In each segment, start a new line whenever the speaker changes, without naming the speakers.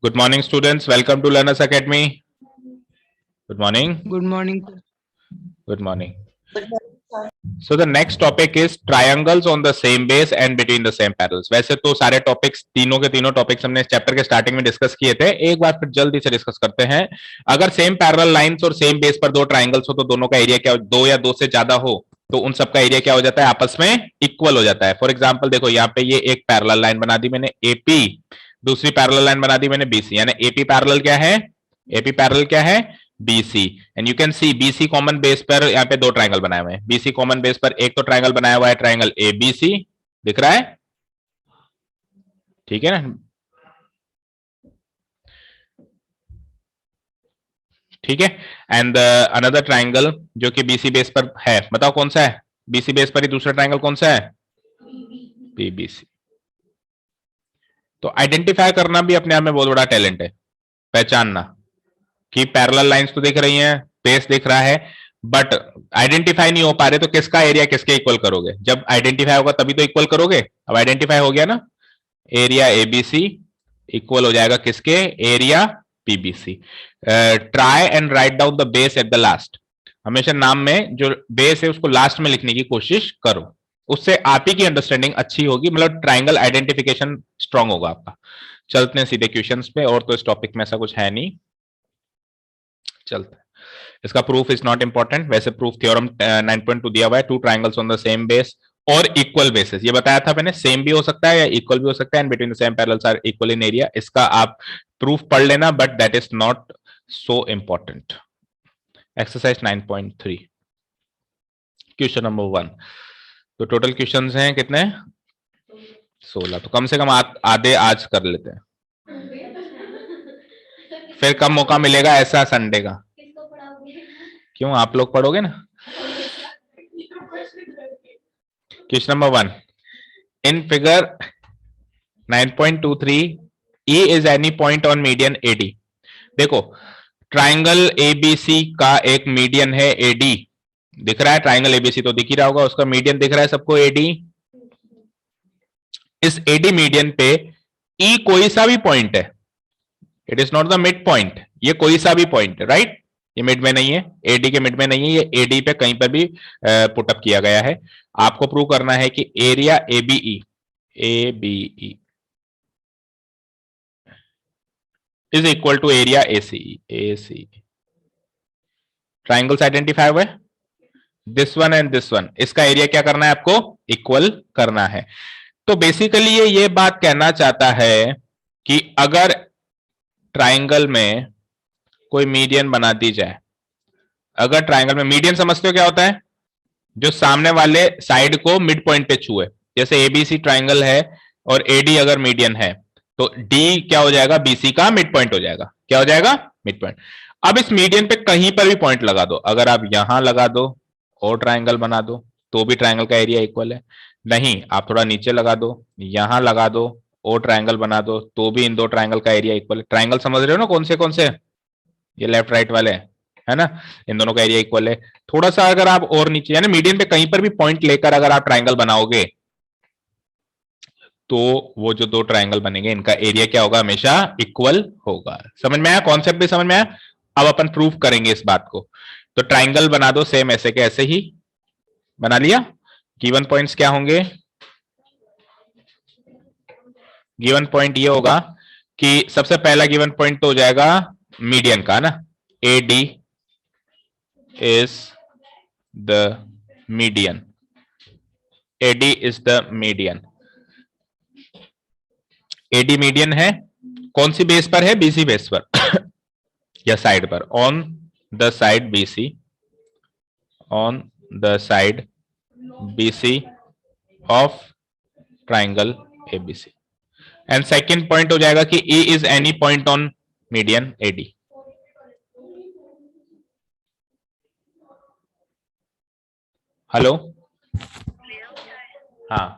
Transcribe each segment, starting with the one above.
Good morning, students. Welcome to Learners Academy. Good morning.
Good morning.
Good morning. So the next topic is triangles on the same base and between the same parallels. वैसे तो सारे topics तीनों के तीनों topics हमने इस chapter के starting में डिस्कस किए थे. एक बार फिर जल्दी से डिस्कस करते हैं. अगर सेम पैरेलल लाइंस और सेम बेस पर दो ट्राइंगल्स हो तो दोनों का एरिया क्या, दो या दो से ज्यादा हो तो उन सबका एरिया क्या हो जाता है, आपस में इक्वल हो जाता है. फॉर एग्जाम्पल देखो यहाँ पे ये एक पैरेलल लाइन बना दी मैंने एपी, दूसरी पैरेलल लाइन बना दी मैंने बीसी, यानी एपी पैरेलल क्या है, एपी पैरेलल क्या है, BC. And you can see BC common base पर यहाँ पे दो ट्राइंगल बनाए हुए हैं. BC कॉमन बेस पर एक तो ट्राइंगल बनाया हुआ है, ट्राइंगल ABC दिख रहा है, ठीक है ना, ठीक है. एंड अनदर ट्राइंगल जो कि BC बेस पर है, बताओ कौन सा है, BC बेस पर ही दूसरा ट्राइंगल कौन सा है, PBC. तो आइडेंटिफाई करना भी अपने आप में बहुत बड़ा टैलेंट है, पहचानना कि पैरेलल लाइंस तो दिख रही हैं, बेस दिख रहा है, बट आइडेंटिफाई नहीं हो पा रहे, तो किसका एरिया किसके इक्वल करोगे, जब आइडेंटिफाई होगा तभी तो इक्वल करोगे. अब आइडेंटिफाई हो गया ना, एरिया ABC इक्वल हो जाएगा किसके, area PBC. Try and write down the base at the last. हमेशा नाम में जो बेस है उसको लास्ट में लिखने की कोशिश करो, उससे आप ही की अंडरस्टैंडिंग अच्छी होगी, मतलब ट्राइंगल आइडेंटिफिकेशन स्ट्रांग होगा आपका. चलते हैं सीधे क्वेश्चंस पे, और तो इस टॉपिक में ऐसा कुछ है नहीं, चलते हैं. इसका प्रूफ इज नॉट इंपॉर्टेंट, वैसे प्रूफ थ्योरम 9.2 दिया हुआ है, to triangles on the same base और इक्वल बेसिस, ये बताया था मैंने, सेम भी हो सकता है या इक्वल भी हो सकता है, and between the same parallels are equal in area. इसका आप प्रूफ पढ़ लेना, but that is not so important. Exercise 9.3 question number 1. तो टोटल क्वेश्चंस हैं कितने, 16. तो कम से कम आधे आज कर लेते हैं, फिर कम मौका मिलेगा ऐसा संडे का. क्यों, आप लोग पढ़ोगे ना. Question number 1, in figure 9.23 E is any point on median AD. देखो ट्राइंगल ABC का एक मीडियन है AD, दिख रहा है, ट्राइंगल ABC तो दिख ही रहा होगा, उसका मीडियन दिख रहा है सबको AD. इस AD मीडियन पे E कोई सा भी पॉइंट है, it is not the mid point, ये कोई सा भी पॉइंट है, राइट. ये मिड में नहीं है, AD के मिड में नहीं है, ये AD पे कहीं पर भी पुटअप किया गया है. आपको प्रूव करना है कि area ABE is equal to area ACE. Triangles identify हुए, this one and this one, इसका एरिया क्या करना है आपको, इक्वल करना है. तो बेसिकली ये बात कहना चाहता है कि अगर ट्राइंगल में कोई मीडियन बना दी जाए, अगर ट्राइंगल में मीडियन समझते हो क्या होता है, जो सामने वाले साइड को मिड पॉइंट पे छुए, जैसे ABC ट्राइंगल है और AD अगर मीडियन है तो D क्या हो जाएगा, BC का मिड पॉइंट हो जाएगा, क्या हो जाएगा, मिड पॉइंट. अब इस मीडियन पे कहीं पर भी पॉइंट लगा दो, अगर आप यहां लगा दो और ट्राइंगल बना दो तो भी ट्राइंगल का एरिया इक्वल है. नहीं, आप थोड़ा नीचे लगा दो, यहां लगा दो और ट्राइंगल बना दो तो भी इन दो ट्राइंगल का एरिया इक्वल है. ट्राइंगल समझ रहे हो ना कौन से, ये लेफ्ट राइट वाले है ना, इन दोनों का एरिया इक्वल है. थोड़ा सा अगर आप और नीचे, यानी मीडियन पे कहीं पर भी पॉइंट लेकर अगर आप ट्राइंगल बनाओगे तो वो जो दो ट्राइंगल बनेंगे इनका एरिया क्या होगा, हमेशा इक्वल होगा. समझ में आया, कॉन्सेप्ट भी समझ में आया. अब अपन प्रूफ करेंगे इस बात को. तो ट्राइंगल बना दो सेम ऐसे के ऐसे ही बना लिया. गिवन पॉइंट्स क्या होंगे, गिवन पॉइंट ये होगा कि सबसे पहला गिवन पॉइंट तो हो जाएगा मीडियन का ना, AD is the median, AD is the median. AD median है, कौन सी बेस पर है, BC बेस पर या साइड पर, on the side BC, on the side BC of triangle ABC. And second point हो जाएगा कि E is any point on median AD. Hello, हाँ,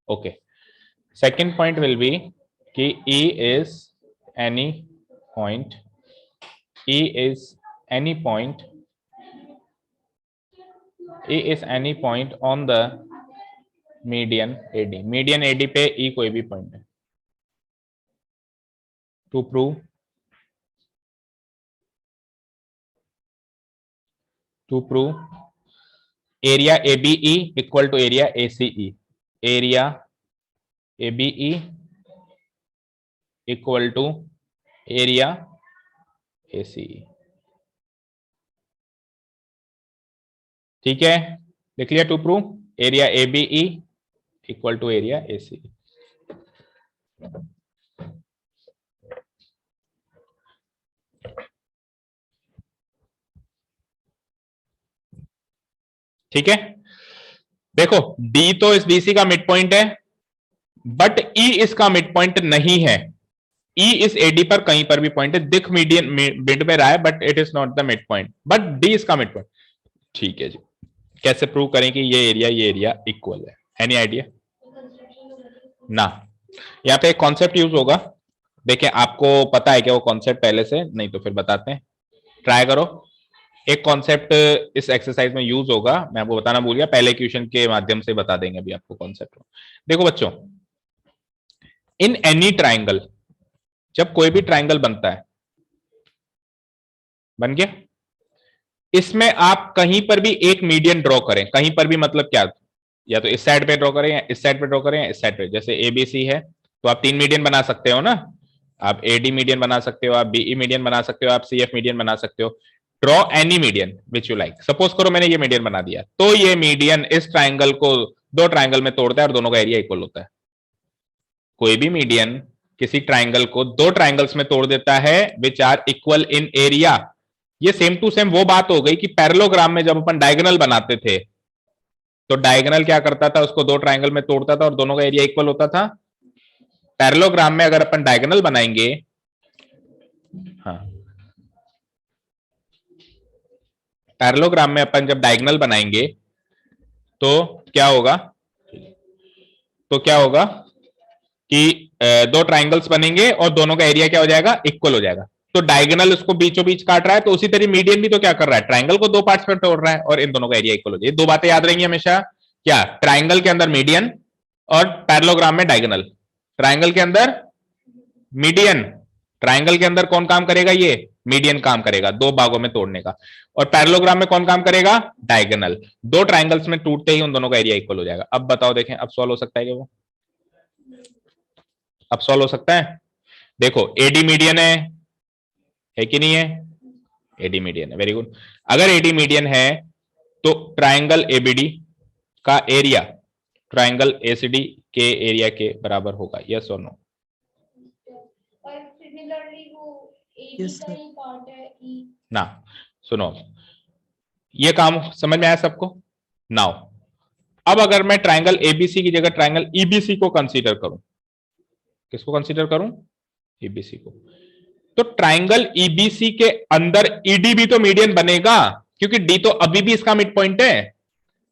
okay. Second point will be कि E is any point, E is any point E is any point on the median AD. Median AD पे E कोई भी point है. To prove area ABE equal to area ACE. Area ABE equal to area ACE. ठीक है, लिख लिया. To prove area ABE equal to area ACE. ठीक है, देखो D तो इस BC का मिड पॉइंट है, बट E इसका मिड पॉइंट नहीं है. E इस AD पर कहीं पर भी पॉइंट है, दिख मीडियन मिड में रहा है, but it is not the mid point, but D इसका मिड पॉइंट. ठीक है जी, कैसे प्रूव करें कि ये एरिया इक्वल है? एनी आइडिया ना? यहाँ पे एक कॉन्सेप्ट यूज होगा, देखिए आपको पता है क्या वो कॉन्सेप्ट पहले से? नहीं तो फिर बताते हैं, ट्राई करो. एक कॉन्सेप्ट इस एक्सरसाइज में यूज होगा, मैं आपको बताना भूल गया, पहले क्वेश्चन के माध्यम से बता देंगे अभी आपको कॉन्सेप्ट. देखो बच्चों, इन एनी ट्राइंगल, जब कोई भी ट्राइंगल बनता है, बन गया, इसमें आप कहीं पर भी एक मीडियन ड्रॉ करें, कहीं पर भी मतलब क्या, या तो इस साइड पे ड्रॉ करें, या इस साइड पे ड्रॉ करें, या इस साइड पे. जैसे एबीसी है तो आप 3 मीडियन बना सकते हो ना, आप एडी मीडियन बना सकते हो, आप बीई मीडियन बना सकते हो, आप सीएफ मीडियन बना सकते हो. Draw any median which you like. Suppose करो मैंने ये मीडियन बना दिया, तो ये मीडियन इस ट्राइंगल को दो ट्राइंगल में तोड़ता है और दोनों का एरिया इक्वल होता है. कोई भी मीडियन किसी ट्राइंगल को दो ट्राइंगल्स में तोड़ देता है which are equal in area. ये सेम टू सेम वो बात हो गई कि पैरेललोग्राम में जब अपन डायगोनल बनाते थे, तो डायगोनल क्या करता था, उसको दो ट्राइंगल में तोड़ता था और दोनों का एरिया इक्वल होता था. पैरेललोग्राम में अगर अपन डायगोनल बनाएंगे, हाँ, पैरेललोग्राम में अपन जब डायगोनल बनाएंगे तो क्या होगा, तो क्या होगा कि दो ट्राइंगल्स बनेंगे और दोनों का एरिया क्या हो जाएगा, इक्वल हो जाएगा. तो डायगोनल उसको बीचों बीच काट रहा है, तो उसी तरह मीडियन भी तो क्या कर रहा है, ट्राइंगल को दो पार्ट्स में तोड़ रहा है और इन दोनों का एरिया इक्वल हो जाएगा. दो बातें याद रहेंगी हमेशा, क्या, ट्राइंगल के अंदर मीडियन और पैरेललोग्राम में डायगोनल. ट्राइंगल के अंदर मीडियन, ट्राइंगल के अंदर कौन काम करेगा, ये मीडियन काम करेगा दो भागों में तोड़ने का, और पैरेललोग्राम में कौन काम करेगा, डायगोनल. दो ट्राइंगल्स में टूटते ही उन दोनों का एरिया इक्वल हो जाएगा. अब बताओ, देखें अब सॉल्व हो सकता है क्या वो? अब सॉल्व हो सकता है. देखो एडी मीडियन है कि नहीं है? एडी मीडियन है, वेरी गुड. अगर एडी मीडियन है तो ट्राइंगल एबीडी का एरिया ट्राइंगल एसीडी के एरिया के बराबर होगा, यस और नो? ना, सुनो, ये काम समझ में आया सबको? नाउ अब अगर मैं ट्राइंगल एबीसी की जगह ट्राइंगल ईबीसी को कंसीडर करूं, किसको कंसीडर करूं, ईबीसी को, तो ट्राइंगल ईबीसी के अंदर ईडी भी तो मीडियन बनेगा, क्योंकि डी तो अभी भी इसका मिड पॉइंट है.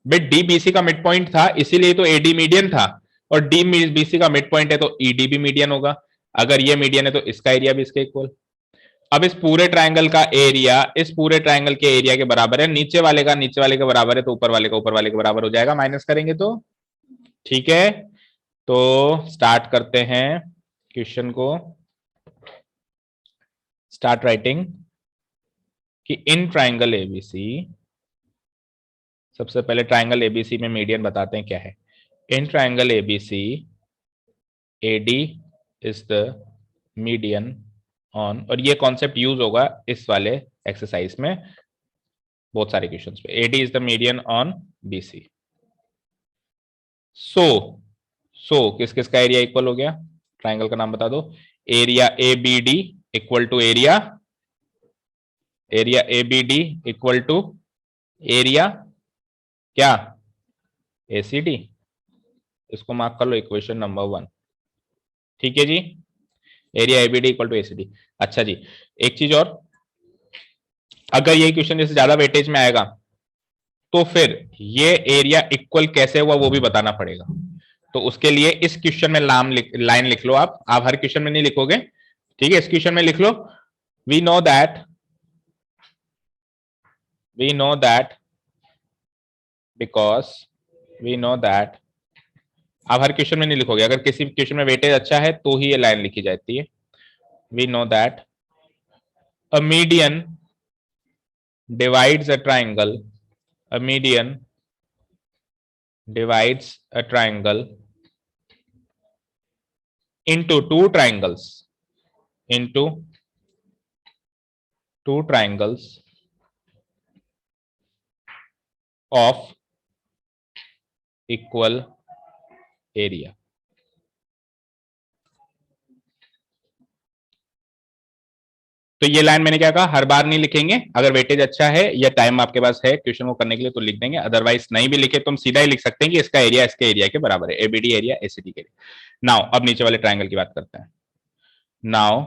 बट डी बीसी का मिड पॉइंट था, इसीलिए तो एडी मीडियन था, और डी बीसी का मिड पॉइंट है तो ईडी भी मीडियन होगा. अगर ये मीडियन है तो इसका एरिया भी इसके इक्वल. अब इस पूरे ट्राइंगल का एरिया इस पूरे ट्राइंगल के एरिया के बराबर है, नीचे वाले का नीचे वाले के बराबर है, तो ऊपर वाले का ऊपर वाले के बराबर हो जाएगा, माइनस करेंगे तो. ठीक है, तो स्टार्ट करते हैं क्वेश्चन को. स्टार्ट राइटिंग कि इन ट्राइंगल एबीसी, सबसे पहले ट्राइंगल एबीसी में मीडियन बताते हैं क्या है. In triangle ABC AD is the median on, और ये कॉन्सेप्ट यूज होगा इस वाले एक्सरसाइज में बहुत सारे क्वेश्चंस पे. AD is the median on BC. So किस किस का एरिया इक्वल हो गया, ट्राइंगल का नाम बता दो. Area A B D equal to area A B D equal to area क्या, एसीडी. इसको मार्क कर लो इक्वेशन नंबर 1. ठीक है जी, area ABD equal to ACD. अच्छा जी, एक चीज और, अगर ये क्वेश्चन जैसे ज्यादा वेटेज में आएगा तो फिर ये एरिया इक्वल कैसे हुआ वो भी बताना पड़ेगा. तो उसके लिए इस क्वेश्चन में लाइन लिख लो. आप हर क्वेश्चन में नहीं लिखोगे, ठीक है, इस क्वेश्चन में लिख लो. We know that because we know that, आप हर क्वेश्चन में नहीं लिखोगे, अगर किसी क्वेश्चन में वेटेज अच्छा है तो ही ये लाइन लिखी जाती है। We know that a median divides a triangle, a median divides a triangle into into two triangles of equal area। तो ये लाइन मैंने क्या कहा, हर बार नहीं लिखेंगे, अगर वेटेज अच्छा है या टाइम आपके पास है क्वेश्चन को करने के लिए तो लिख देंगे, अदरवाइज नहीं भी लिखे तो हम सीधा ही लिख सकते हैं कि इसका एरिया इसके एरिया के बराबर है, एबीडी एरिया एसीडी के एरिया। नाउ अब नीचे वाले ट्राइंगल की बात करते हैं। नाउ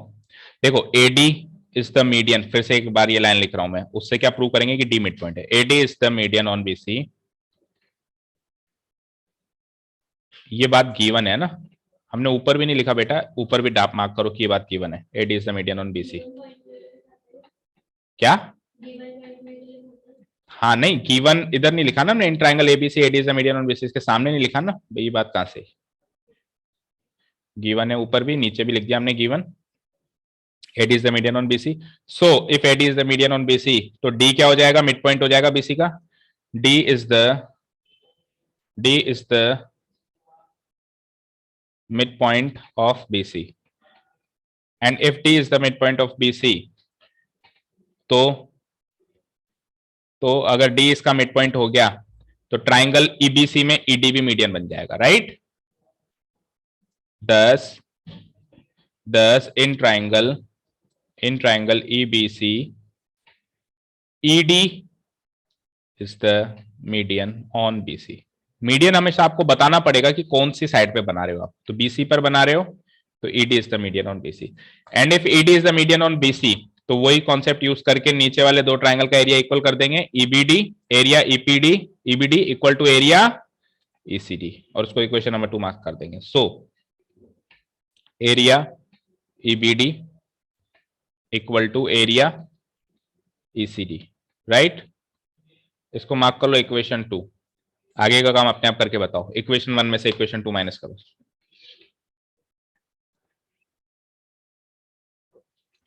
देखो एडी इज द मीडियन, फिर से एक बार ये लाइन लिख रहा हूं मैं, उससे क्या प्रूव करेंगे कि डी मिड पॉइंट है। AD is the median on BC, ये बात गिवन है ना, हमने ऊपर भी नहीं लिखा बेटा, ऊपर भी डाप मार्क करो कि ये बात गिवन है, AD is the median on BC. क्या? हाँ नहीं, गिवन इधर नहीं लिखा ना हमने, in triangle ABC AD is the median on BC, इसके सामने नहीं लिखा ना, ये बात कहां से? गिवन है, ऊपर भी नीचे भी लिख दिया हमने given, AD is the median on BC। So if AD is the median on BC, तो D क्या हो जाएगा, मिड पॉइंट हो जाएगा BC का। D is the midpoint of BC, and if D is the midpoint of BC, तो अगर D इसका मिड पॉइंट हो गया तो ट्राइंगल EBC में ED भी मीडियन बन जाएगा, राइट। दस in triangle EBC, ED is the median on BC। Median हमेशा आपको बताना पड़ेगा कि कौन सी साइड पे बना रहे हो आप, तो BC पर बना रहे हो तो ED is the median on BC, and if ED is the median on BC तो वही कॉन्सेप्ट यूज करके नीचे वाले दो ट्राइंगल का एरिया इक्वल कर देंगे, EBD area EPD, EBD equal to area ECD, और उसको इक्वेशन नंबर 2 मार्क कर देंगे। So area EBD equal to area ECD, right. इसको मार्क कर लो इक्वेशन 2, आगे का काम अपने आप करके बताओ, इक्वेशन 1 में से इक्वेशन 2 माइनस करो,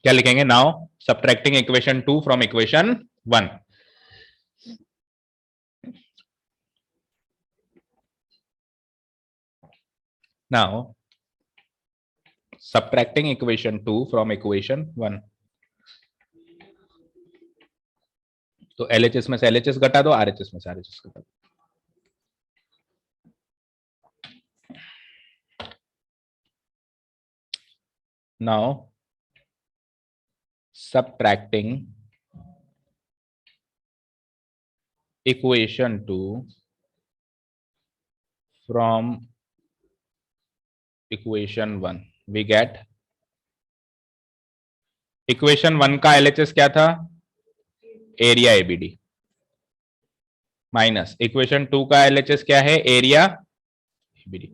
क्या लिखेंगे? Now subtracting equation 2 from equation 1। Now subtracting equation 2 from equation 1, तो LHS में से LHS घटा दो, RHS में से RHS घटा दो। Now subtracting equation 2 from equation 1, we get equation 1 का LHS क्या था, एरिया ABD, माइनस इक्वेशन 2 का LHS क्या है, एरिया ABD।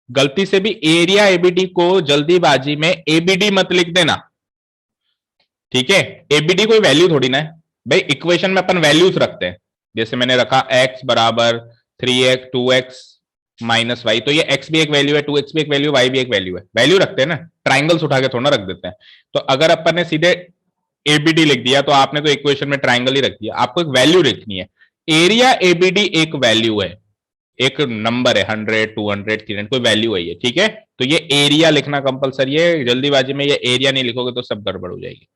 गलती से भी एरिया ABD को जल्दीबाजी में ABD मत लिख देना, ठीक है। ABD कोई वैल्यू थोड़ी ना है भाई, इक्वेशन में अपन वैल्यूज रखते हैं, जैसे मैंने रखा x बराबर 3x 2x माइनस वाई, तो ये x भी एक वैल्यू है, 2x भी एक वैल्यू, y भी एक वैल्यू है, वैल्यू रखते हैं ना, ट्राइंगल्स उठा के थोड़ा ना रख देते हैं। तो अगर अपन ने सीधे ABD लिख दिया तो आपने तो इक्वेशन में ट्राइंगल ही रख दिया, आपको एक वैल्यू लिखनी है। एरिया ABD एक वैल्यू है, एक नंबर है, 100 200 300 कोई वैल्यू है ये, ठीक है। तो ये एरिया लिखना कंपलसरी है, जल्दीबाजी में ये एरिया नहीं लिखोगे तो सब गड़बड़ हो जाएगी।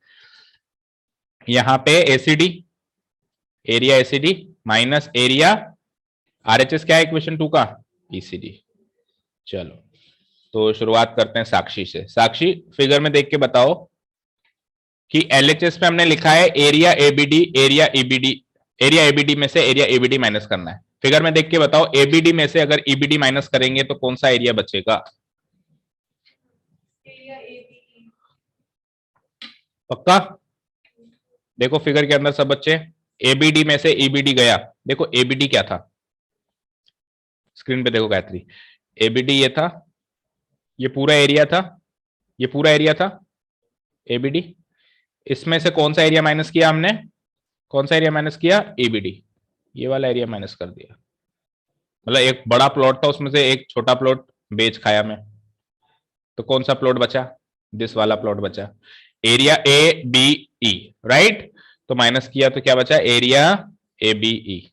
यहां पे ACD, area ACD minus area RHS क्या है इक्वेशन 2 का, ECD। चलो तो शुरुआत करते हैं साक्षी से। साक्षी फिगर में देख के बताओ कि LHS में हमने लिखा है area ABD, area EBD, area ABD में से एरिया ABD माइनस करना है। फिगर में देख के बताओ ABD में से अगर EBD माइनस करेंगे तो कौन सा एरिया बचेगा, पक्का? देखो फिगर के अंदर सब बच्चे, ABD में से EBD गया, देखो ABD क्या था, स्क्रीन पे देखो गायत्री, ABD ये था, ये पूरा एरिया था, ये पूरा एरिया था ABD, इसमें से कौन सा एरिया माइनस किया हमने, कौन सा एरिया माइनस किया, EBD। ये वाला एरिया माइनस कर दिया, मतलब एक बड़ा प्लॉट था उसमें से एक छोटा प्लॉट बेच खाया मैं, तो कौन सा प्लॉट बचा? दिस वाला प्लॉट बचा, area A B E, right. तो माइनस किया तो क्या बचा? Area A B E.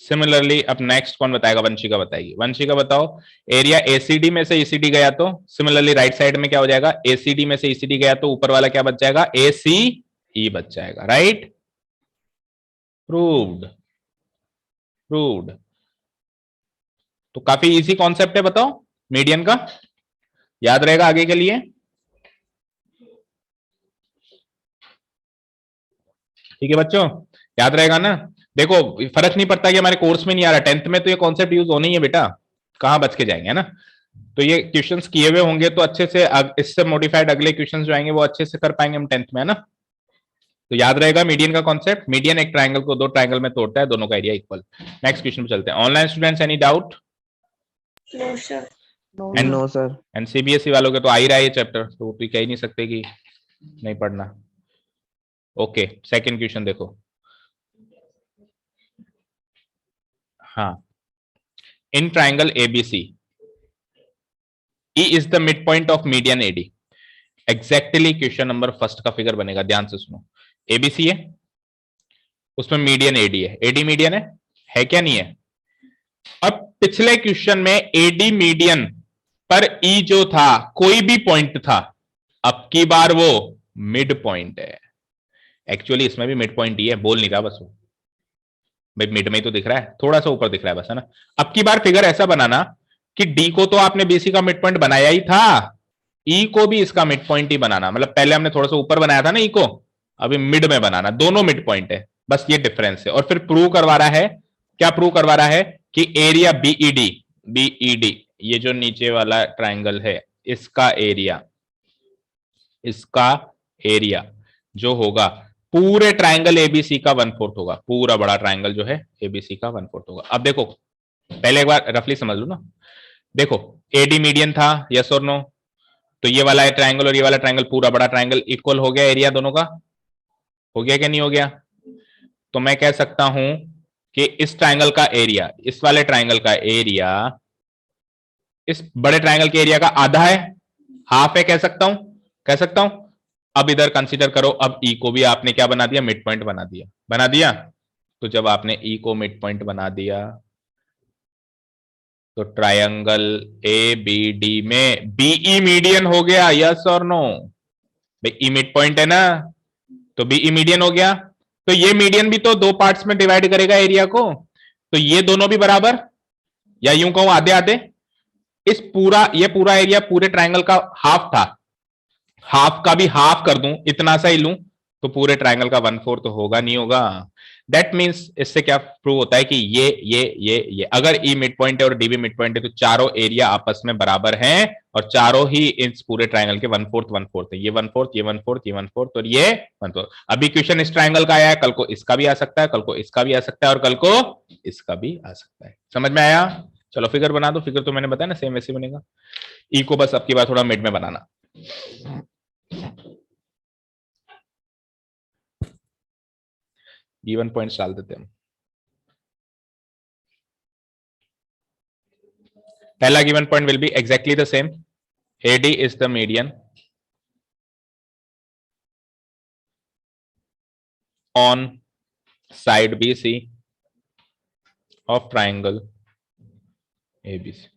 Similarly अब नेक्स्ट कौन बताएगा? वंशिका बताएगी। वंशिका बताओ, एरिया एसीडी में से ईसीडी गया तो सिमिलरली राइट साइड में क्या हो जाएगा? एसीडी में से ईसीडी गया तो ऊपर वाला क्या बच जाएगा? एसी ई बच जाएगा, राइट। Proved, proved. तो काफी इजी कॉन्सेप्ट है, बताओ मीडियन का, याद रहेगा आगे के लिए। ठीक है बच्चों, याद रहेगा ना। देखो फर्क नहीं पड़ता कि हमारे कोर्स में नहीं आ रहा, 10th में तो ये कॉन्सेप्ट यूज होना ही है बेटा, कहां बच के जाएंगे, है ना। तो ये क्वेश्चंस किए हुए होंगे तो अच्छे से इससे मॉडिफाइड अगले क्वेश्चंस जो आएंगे वो अच्छे से कर पाएंगे हम 10th में, है ना। तो याद रहेगा मीडियन का कॉन्सेप्ट। मीडियन एक ट्राइंगल को दो ट्राइंगल में तोड़ता है, दोनों का एरिया इक्वल। नेक्स्ट क्वेश्चन पे चलते हैं। Online students any doubt?
No sir.
No sir.
And CBSE वालों के तो आ ही रहा है ये चैप्टर, तो कह ही नहीं सकते कि नहीं पढ़ना। ओके, सेकंड क्वेश्चन देखो। हाँ, in triangle ABC E is the mid point of median AD. Exactly question number first का फिगर बनेगा, ध्यान से सुनो। एबीसी है, उसमें मीडियन एडी है। एडी मीडियन है क्या? नहीं है। अब पिछले क्वेश्चन में एडी मीडियन पर ई जो था कोई भी पॉइंट था, अब की बार वो मिड पॉइंट है। एक्चुअली इसमें भी मिड पॉइंट ही है, बोल नहीं रहा बस वो, भाई मिड में ही तो दिख रहा है, थोड़ा सा ऊपर दिख रहा है बस, है ना। अब की बार फिगर ऐसा बनाना कि डी को तो आपने बीसी का मिड पॉइंट बनाया ही था, ई को भी इसका मिड पॉइंट ही बनाना। मतलब पहले हमने थोड़ा सा ऊपर बनाया था ना ई को, अभी मिड में बनाना, दोनों मिड पॉइंट है, बस ये डिफरेंस है। और फिर प्रूव करवा रहा है, क्या प्रूव करवा रहा है? कि एरिया बीईडी, बीईडी ये जो नीचे वाला ट्राइंगल है इसका एरिया, इसका एरिया जो होगा पूरे ट्राइंगल एबीसी का 1/4 होगा। पूरा बड़ा ट्राइंगल जो है एबीसी का 1/4 होगा। अब देखो पहले एक बार रफली समझ लो ना। देखो एडी मीडियन था, यस और नो? तो ये वाला ट्राइंगल और ये वाला ट्राइंगल, पूरा बड़ा ट्राइंगल इक्वल हो गया एरिया दोनों का, हो गया क्या? नहीं हो गया? तो मैं कह सकता हूं कि इस ट्राइंगल का एरिया, इस वाले ट्राइंगल का एरिया इस बड़े ट्राइंगल के एरिया का आधा है, हाफ है, कह सकता हूं, कह सकता हूं। अब इधर कंसीडर करो, अब ई को भी आपने क्या बना दिया? मिड पॉइंट बना दिया, बना दिया। तो जब आपने ई को मिड पॉइंट बना दिया तो ट्रायंगल ए बी डी में बीई मीडियन हो गया, यस और नो? भाई ई मिड पॉइंट है ना, तो बीई मीडियन हो गया। तो ये मीडियन भी तो दो पार्ट्स में डिवाइड करेगा एरिया को, तो ये दोनों भी बराबर, या यूं कहूं आधे आधे। इस पूरा, ये पूरा एरिया पूरे ट्रायंगल का हाफ था, हाफ का भी हाफ कर दूं, इतना सा ही लूं, तो पूरे ट्राइंगल का 1/4 तो होगा नहीं होगा। दैट मींस इससे क्या प्रूव होता है कि ये अगर ई मिड पॉइंट है और डी भी मिड पॉइंट है तो चारों एरिया आपस में बराबर हैं और चारों ही इस पूरे ट्राइंगल के 1/4 है। ये 1/4, ये 1/4, ये 1/4 और ये 1/4। अभी क्वेश्चन इस ट्राइंगल का आया है, कल को इसका भी आ सकता है, कल को इसका भी आ सकता है और कल को इसका भी आ सकता है। समझ में आया? चलो फिगर बना दो। फिगर तो मैंने बताया ना सेम वैसे बनेगा। ई को बस अब की बार थोड़ा मिड में बनाना। गिवन पॉइंट्स डाल देते हैं। पहला given point will be exactly the same, AD is the median on side BC of triangle ABC।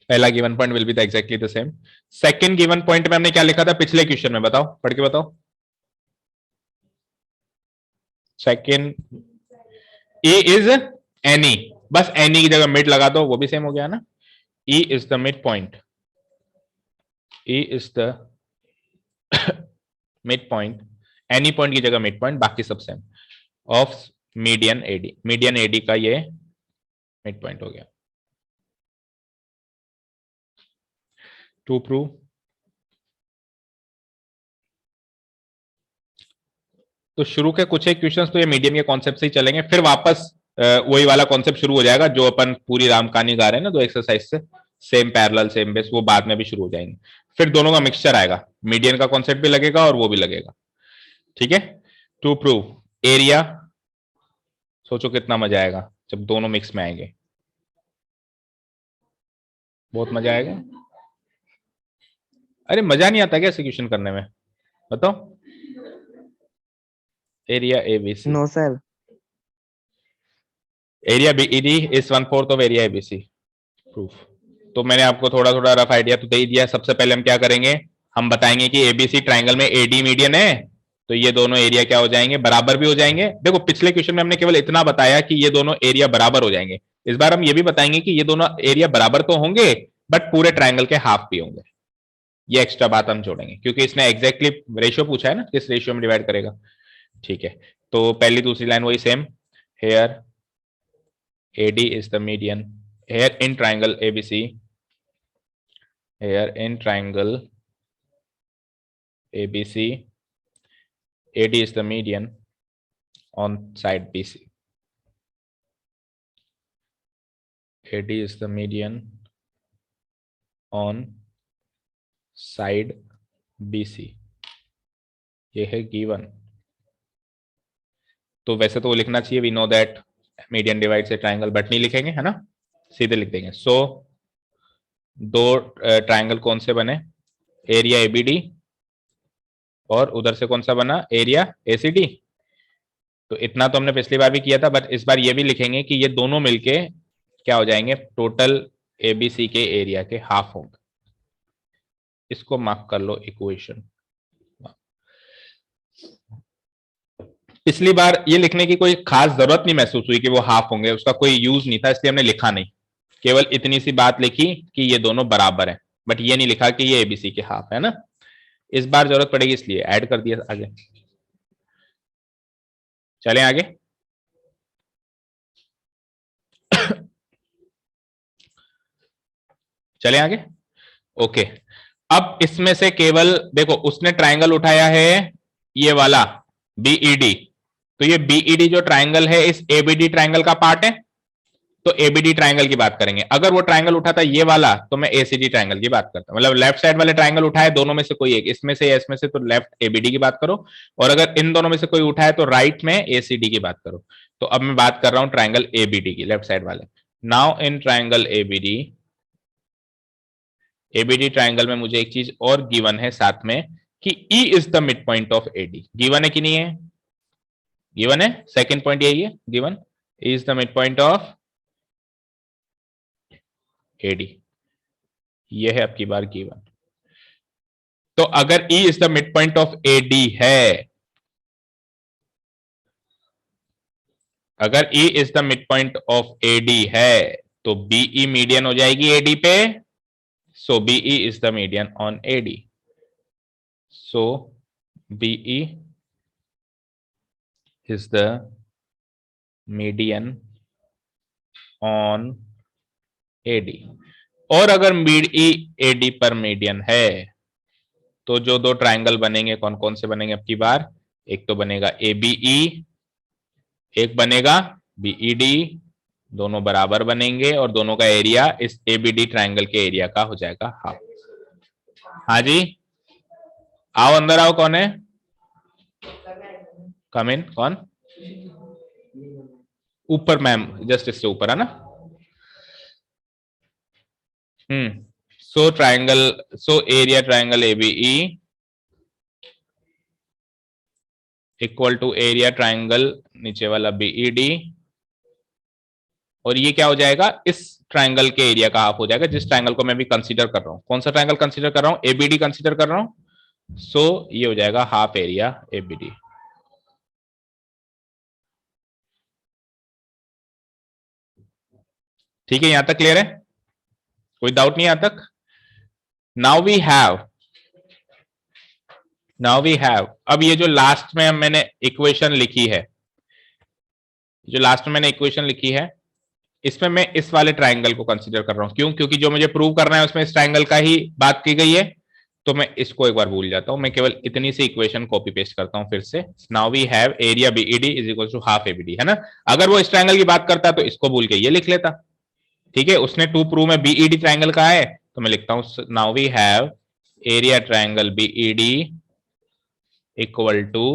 पहला given point will be the exactly the same. Second given point में हमने क्या लिखा था पिछले क्वेश्चन में? बताओ, पढ़ के बताओ। सेकंड E इज एनी, बस एनी की जगह मिड लगा दो, वो भी सेम हो गया ना। E is the mid point, E is the mid point, any point की जगह मिड पॉइंट, बाकी सब same, of median AD. Median AD का ये मिड पॉइंट हो गया। टू प्रूव, तो शुरू के कुछ एक क्वेश्चंस तो ये मीडियन के कॉन्सेप्ट से ही चलेंगे, फिर वापस वही वाला कॉन्सेप्ट शुरू हो जाएगा जो अपन पूरी राम कहानी गा रहे हैं ना, दो एक्सरसाइज से, सेम पैरेलल सेम बेस, वो बाद में भी शुरू हो जाएंगे। फिर दोनों का मिक्सचर आएगा, मीडियन का कॉन्सेप्ट भी लगेगा और वो भी लगेगा। ठीक है। टू प्रूव एरिया, सोचो कितना मजा आएगा जब दोनों मिक्स में आएंगे, बहुत मजा आएगा। अरे मजा नहीं आता क्या एक्सिक्यूशन करने में, बताओ। Area ABC,
no sir.
Area BED is 1/4 of area ABC, proof. तो मैंने आपको थोड़ा थोड़ा रफ आइडिया तो दे ही दिया। सबसे पहले हम क्या करेंगे, हम बताएंगे कि एबीसी ट्राइंगल में एडी मीडियन है, तो ये दोनों एरिया क्या हो जाएंगे, बराबर भी हो जाएंगे। देखो पिछले क्वेश्चन में हमने केवल इतना बताया कि ये दोनों एरिया बराबर हो जाएंगे, इस बार हम ये भी बताएंगे कि ये दोनों एरिया बराबर तो होंगे बट पूरे ट्राइंगल के हाफ भी होंगे। ये एक्स्ट्रा बात हम जोड़ेंगे क्योंकि इसने एग्जैक्टली रेशियो पूछा है ना, किस रेशियो में डिवाइड करेगा। ठीक है, तो पहली दूसरी लाइन वही same, here AD is the median, here in triangle ABC, here in triangle ABC, AD is the median on side BC, AD is the median on side BC, ये है गिवन। तो वैसे तो वो लिखना चाहिए we know that median divide से triangle, but नहीं लिखेंगे, है ना, सीधे लिख देंगे। सो दो ट्राइंगल कौन से बने, एरिया एबीडी और उधर से कौन सा बना, एरिया एसीडी। तो इतना तो हमने पिछली बार भी किया था, बट इस बार ये भी लिखेंगे कि ये दोनों मिलके क्या हो जाएंगे, टोटल एबीसी के एरिया के हाफ होंगे। इसको मार्क कर लो इक्वेशन। पिछली बार ये लिखने की कोई खास जरूरत नहीं महसूस हुई कि वो हाफ होंगे, उसका कोई यूज नहीं था, इसलिए हमने लिखा नहीं, केवल इतनी सी बात लिखी कि ये दोनों बराबर हैं, बट ये नहीं लिखा कि ये एबीसी के हाफ है ना। इस बार जरूरत पड़ेगी इसलिए ऐड कर दिया आगे। चलें आगे। चलें आगे, ओके। अब इसमें से केवल देखो, उसने ट्राइंगल उठाया है ये वाला बीईडी, तो ये बीईडी जो ट्राइंगल है इस एबीडी ट्राइंगल का पार्ट है, तो एबीडी ट्राइंगल की बात करेंगे। अगर वो ट्राइंगल उठाता ये वाला तो मैं एसीडी ट्राइंगल की बात करता हूं, मतलब लेफ्ट साइड वाले ट्राइंगल उठाए दोनों में से कोई एक, इसमें से या इसमें से, तो लेफ्ट एबीडी की बात करो, और अगर इन दोनों में से कोई उठाए तो राइट में एसीडी की बात करो। तो अब मैं बात कर रहा हूं ट्राइंगल एबीडी की, लेफ्ट साइड वाले। Now in triangle ABD, ABD triangle में मुझे एक चीज और गिवन है साथ में कि E is the mid point of AD. Given है कि नहीं है, गिवन है, सेकंड पॉइंट यही है given, E is the mid point of AD, ये है आपकी बार गिवन। तो अगर E is the mid point of AD है, अगर E is the mid point of AD है तो BE मीडियन हो जाएगी एडी पे, so BE is the median on AD, so BE is the median on AD। और अगर BE AD पर मीडियन है तो जो दो ट्राइंगल बनेंगे कौन कौन से बनेंगे अब की बार, एक तो बनेगा ABE, एक बनेगा BED, दोनों बराबर बनेंगे और दोनों का एरिया इस ABD ट्राइंगल के एरिया का हो जाएगा हाफ। हाँ जी, आओ अंदर आओ, कौन है, कम इन, कौन ऊपर, मैम जस्ट इससे ऊपर है ना। So triangle, so area triangle ABE equal to area triangle नीचे वाला बीईडी, और ये क्या हो जाएगा, इस ट्राइंगल के एरिया का हाफ हो जाएगा, जिस ट्राइंगल को मैं भी कंसीडर कर रहा हूं। कौन सा ट्राइंगल कंसीडर कर रहा हूं, एबीडी कंसीडर कर रहा हूं। सो ये हो जाएगा हाफ एरिया एबीडी। ठीक है, यहां तक क्लियर है, कोई डाउट नहीं यहां तक। नाउ वी हैव, अब ये जो लास्ट में मैंने इक्वेशन लिखी है, जो लास्ट में मैंने इक्वेशन लिखी है, इसमें मैं इस वाले ट्राइंगल को कंसीडर कर रहा हूं। क्यों, क्योंकि जो मुझे प्रूव करना है उसमें इस ट्राइंगल का ही बात की गई है, तो मैं इसको एक बार भूल जाता हूं, मैं केवल इतनी सी इक्वेशन कॉपी पेस्ट करता हूं फिर से। Now we have area BED is equal to half ABD, है ना। अगर वो इस ट्राइंगल की बात करता तो इसको भूल के ये लिख लेता, ठीक है। उसने टू प्रूव में बीईडी ट्राइंगल का है, तो मैं लिखता हूं now we have area triangle BED equal to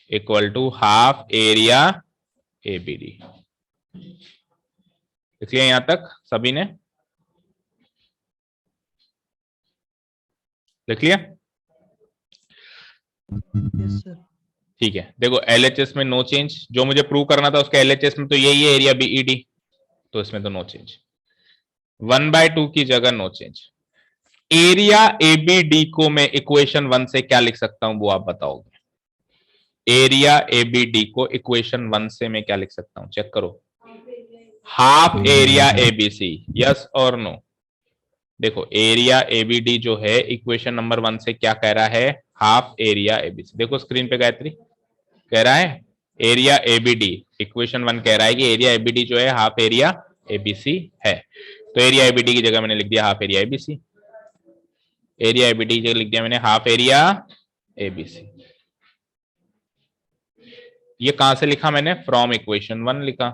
equal to half area ABD. इसलिए यहां तक सभी ने लिख लिया?
Yes sir.
ठीक है, देखो एलएचएस में नो चेंज, जो मुझे प्रूव करना था उसके एलएचएस में तो यही है एरिया बीईडी, तो इसमें तो नो चेंज। 1/2 की जगह नो चेंज। एरिया एबीडी को मैं इक्वेशन 1 से क्या लिख सकता हूं वो आप बताओगे? एरिया एबीडी को इक्वेशन 1 से मैं क्या लिख सकता हूं, चेक करो। हाफ एरिया एबीसी, यस और नो? देखो एरिया एबीडी जो है इक्वेशन नंबर 1 से क्या कह रहा है, हाफ एरिया एबीसी। देखो स्क्रीन पे गायत्री कह रहा है एरिया एबीडी, इक्वेशन 1 कह रहा है कि एरिया एबीडी जो है हाफ एरिया एबीसी है। तो एरिया एबीडी की जगह मैंने लिख दिया half area ABC. Area ABD की जगह लिख दिया मैंने हाफ एरिया एबीसी। ये कहां से लिखा मैंने? फ्रॉम इक्वेशन 1 लिखा।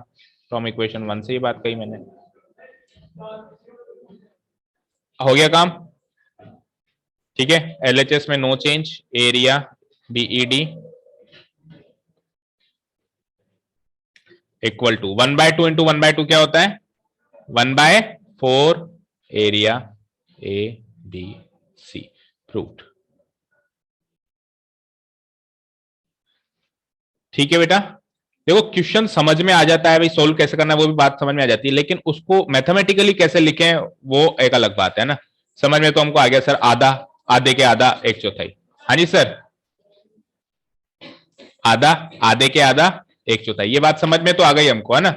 फ्रॉम इक्वेशन 1 से ये बात कही मैंने। हो गया काम? ठीक है, एलएचएस में no change, area BED equal to 1/2 into 1/2 क्या होता है? 1/4 area A B C. Proved. ठीक है बेटा, देखो क्वेश्चन समझ में आ जाता है, भाई सोल्व कैसे करना है वो भी बात समझ में आ जाती है, लेकिन उसको मैथमेटिकली कैसे लिखें वो एक अलग बात है ना। समझ में तो हमको आ गया सर, आधा, आधे के आधा, 1/4। हाँ जी सर, आधा, आधे के आधा, 1/4, ये बात समझ में तो आ गई हमको, है ना।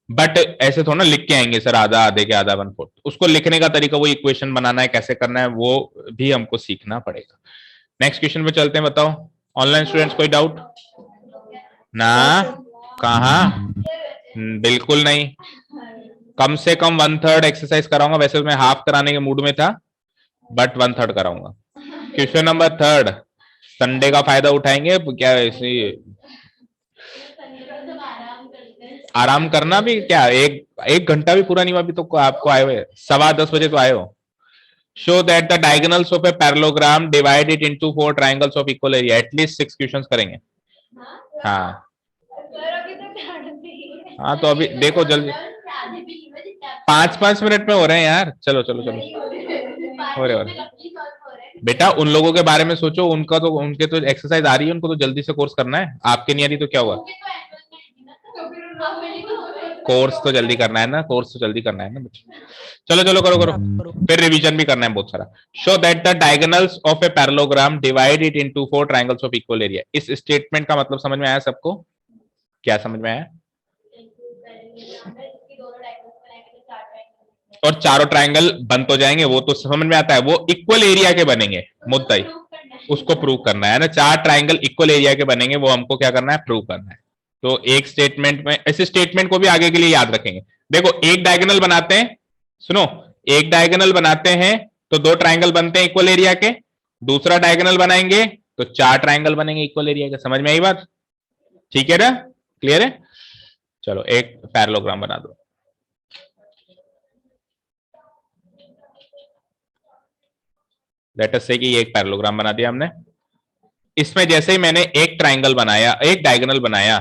बट ऐसे थोड़ा ना लिख के आएंगे सर आधा, आधे के आधा, 1/4। उसको लिखने का तरीका, वो इक्वेशन बनाना है, कैसे करना है वो भी हमको सीखना पड़ेगा। नेक्स्ट क्वेश्चन पे चलते हैं, बताओ ऑनलाइन स्टूडेंट्स कोई डाउट ना? कहा? बिल्कुल नहीं। कम से कम 1/3 एक्सरसाइज कराऊंगा, वैसे तो मैं हाफ कराने के मूड में था, बट 1/3 कराऊंगा। क्वेश्चन नंबर 3, संडे का फायदा उठाएंगे क्या? इसी आराम करना भी क्या, एक घंटा भी पूरा नहीं हुआ अभी तो आपको आए हुए, 10:15 तो आए हो। Show that the diagonals of a parallelogram divide it into 4 triangles of equal area. At least 6 questions करेंगे। हाँ हाँ, तो अभी देखो जल्दी, 5-5 मिनट में हो रहे हैं यार। चलो चलो चलो, हो रहे बेटा, उन लोगों के बारे में सोचो, उनका तो, उनके तो एक्सरसाइज आ रही है, उनको तो जल्दी से कोर्स करना है, आपके नहीं आ रही तो क्या हुआ? कोर्स तो जल्दी करना है ना, कोर्स तो जल्दी करना है ना बच्चे। चलो चलो करो करो, फिर रिवीजन भी करना है बहुत सारा। Show that the diagonals of a parallelogram divide it into 4 triangles of equal area. इस स्टेटमेंट का मतलब समझ में आया सबको? क्या समझ में आया? और चारों ट्रायंगल बन तो जाएंगे, वो तो समझ में आता है, वो इक्वल एरिया के बनेंगे, मुद्दा ही उसको प्रूव करना है ना। 4 ट्रायंगल इक्वल एरिया के बनेंगे, वो हमको क्या करना है? प्रूव करना है। तो एक स्टेटमेंट में, इस स्टेटमेंट को भी आगे के लिए याद रखेंगे। देखो एक डायगोनल बनाते हैं, सुनो, एक डायगोनल बनाते हैं तो 2 ट्रायंगल बनते हैं इक्वल एरिया के, दूसरा डायगोनल बनाएंगे तो 4 ट्रायंगल बनेंगे इक्वल एरिया के। समझ में आई बात? ठीक है ना, क्लियर है? चलो एक पैरेललोग्राम बना दो। लेट अस से कि ये एक पैरेललोग्राम बना दिया हमने। इसमें जैसे ही मैंने एक ट्रायंगल बनाया, एक डायगोनल बनाया,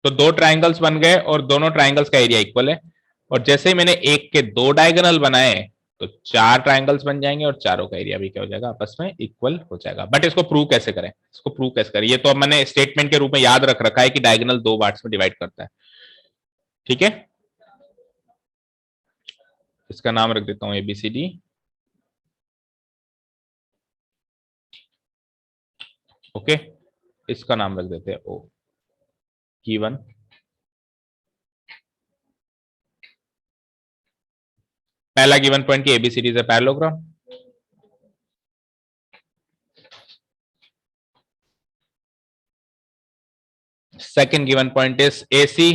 तो 2 ट्रायंगल्स बन गए और दोनों ट्रायंगल्स का एरिया इक्वल है। और जैसे ही मैंने एक के 2 डायगोनल बनाए तो 4 ट्रायंगल्स बन जाएंगे और चारों का एरिया भी क्या हो जाएगा? आपस में इक्वल हो जाएगा। बट इसको प्रूव कैसे करें? इसको प्रूव कैसे करें, ये तो अब मैंने स्टेटमेंट के रूप में याद रख रखा है कि डायगोनल 2 पार्ट्स में डिवाइड करता है। ठीक है, इसका नाम रख देता हूं ABCD। ओके, इसका नाम रख देते हैं O। गिवन पहला गिवन पॉइंट की ABCD is a parallelogram. Second given point is AC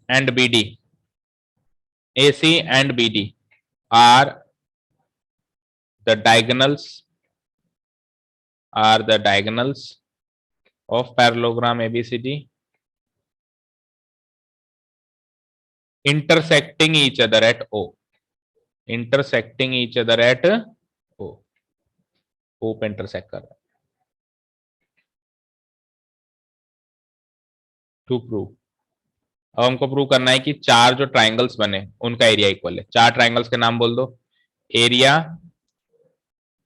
and BD. AC and BD are the diagonals of parallelogram ABCD intersecting each other at O. Intersecting each other at O. O पे intersect कर रहा है। To prove, अब हमको prove करना है कि चार जो ट्राइंगल्स बने उनका एरिया इक्वल है। चार ट्राइंगल्स के नाम बोल दो। एरिया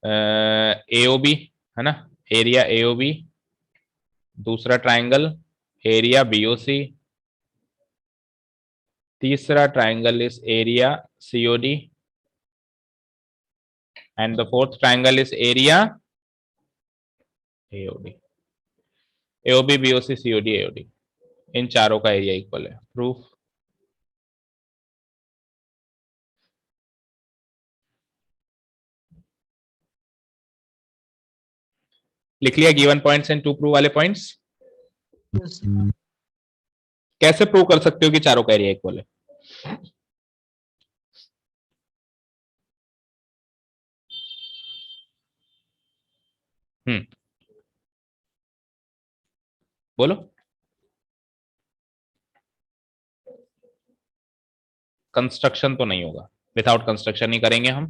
एओबी है ना, एरिया एओबी, दूसरा ट्राइंगल एरिया बीओसी, तीसरा triangle is area COD, and the fourth triangle is area AOD. AOB BOC COD AOD, इन चारों का एरिया इक्वल है। प्रूफ। लिख लिया given points and to prove वाले पॉइंट्स। कैसे प्रूव कर सकते हो कि चारों का एरिया इक्वल है? बोलो। कंस्ट्रक्शन तो नहीं होगा, विदाउट कंस्ट्रक्शन ही करेंगे हम।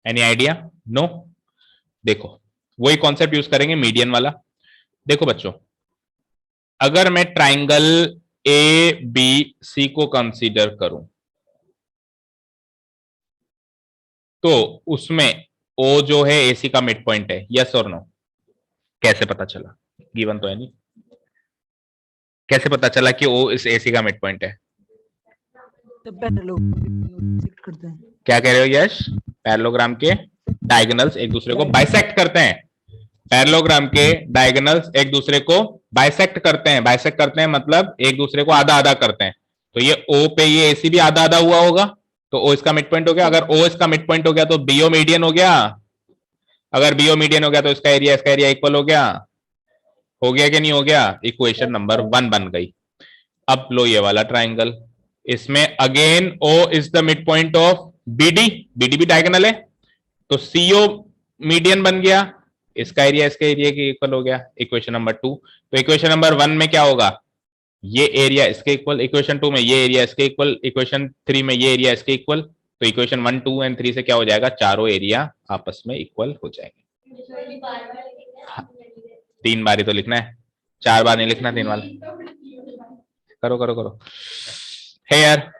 Any idea? नो। देखो वही कॉन्सेप्ट यूज करेंगे, मीडियन वाला। देखो बच्चों, अगर मैं ट्राइंगल ए बी सी को कंसीडर करूं तो उसमें ओ जो है एसी का मिड पॉइंट है, यस और नो? कैसे पता चला? गिवन तो है नहीं। कैसे पता चला कि ओ इस एसी का मिड पॉइंट है? क्या कह रहे हो यश? पैरेललोग्राम के डायगोनल्स एक दूसरे को बाइसेक्ट करते हैं। पैरेललोग्राम के डायगोनल्स एक दूसरे को बाइसेक्ट करते हैं। बाइसेक्ट करते हैं मतलब एक दूसरे को आधा आधा करते हैं। तो ये ओ पे ये एसी भी आधा आधा हुआ होगा, तो ओ इसका मिड पॉइंट हो गया। अगर ओ इसका मिड पॉइंट हो गया तो बीओ मीडियन हो गया। अगर बीओ मीडियन हो गया तो इसका एरिया इक्वल हो गया। हो गया कि नहीं हो गया? इक्वेशन नंबर 1 बन गई। अब लो ये वाला ट्राइंगल, इसमें again O is the mid point of BD. BD भी डायगोनल है, तो सीओ मीडियन बन गया। इसका एरिया इसके एरिया के इक्वल हो गया। Equation number 2। तो इक्वेशन नंबर 1 में क्या होगा? ये एरिया इसके इक्वल। इक्वेशन 2 में ये एरिया इसके इक्वल। इक्वेशन 3 में ये एरिया इसके इक्वल। तो इक्वेशन 1, 2 एंड 3 से क्या हो जाएगा? चारों एरिया आपस में इक्वल हो जाएंगे। 3 बार ही तो लिखना है, 4 बार नहीं लिखना। 3 बार करो करो करो। है यार,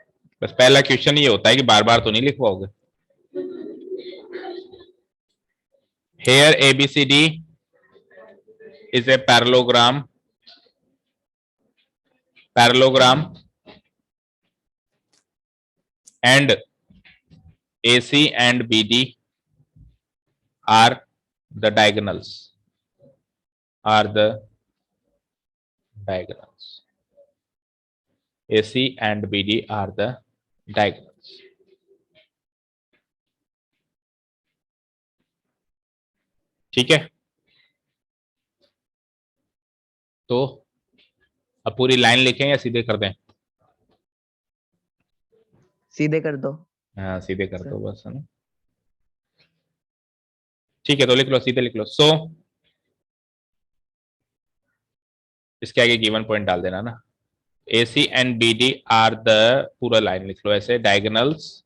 बस पहला क्वेश्चन ये होता है कि बार बार तो नहीं लिखवाओगे। Here ABCD is a parallelogram and AC and BD are the diagonals. AC and BD are the diagonals. ठीक है, तो अब पूरी लाइन लिखें या सीधे कर दें?
सीधे कर दो।
हाँ सीधे कर दो बस, है ना। ठीक है, तो लिख लो, सीधे लिख लो। सो इसके आगे गिवन पॉइंट डाल देना ना। AC and BD are the, पूरा लाइन लिख लो ऐसे, diagonals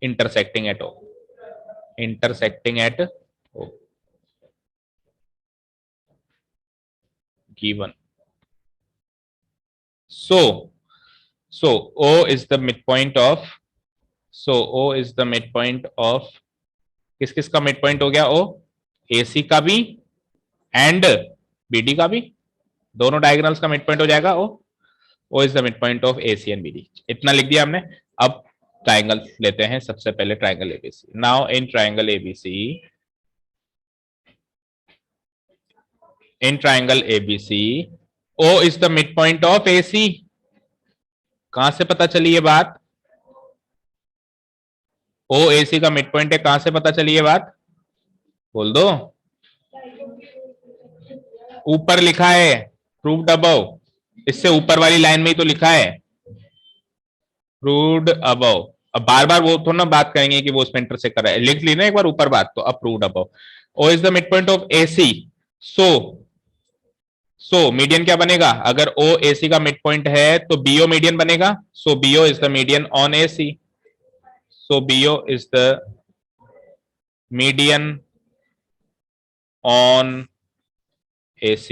intersecting at O. Given. So O is the midpoint of, किस किस का मिड पॉइंट हो गया? O, AC का भी एंड BD का भी, दोनों डायगोनल्स का मिड पॉइंट हो जाएगा O is the mid point of AC and BD। इतना लिख दिया हमने। अब ट्राइंगल लेते हैं, सबसे पहले triangle ABC। Now in triangle ABC O is the mid point of AC। कहां से पता चली ये बात? O AC का मिड पॉइंट है, कहां से पता चली ये बात? बोल दो। ऊपर लिखा है, प्रूव्ड अबव। इससे ऊपर वाली लाइन में ही तो लिखा है प्रूव्ड अबव। अब बार बार वो थोड़ा ना बात करेंगे कि वो उसमें इंटरसेक्ट कर रहा है, लिख ली ना एक बार ऊपर बात, तो अब proved above. O is the mid point of AC। So median क्या बनेगा? अगर O AC का मिड पॉइंट है तो BO मीडियन बनेगा। सो BO is the median on AC। So BO is the median on AC.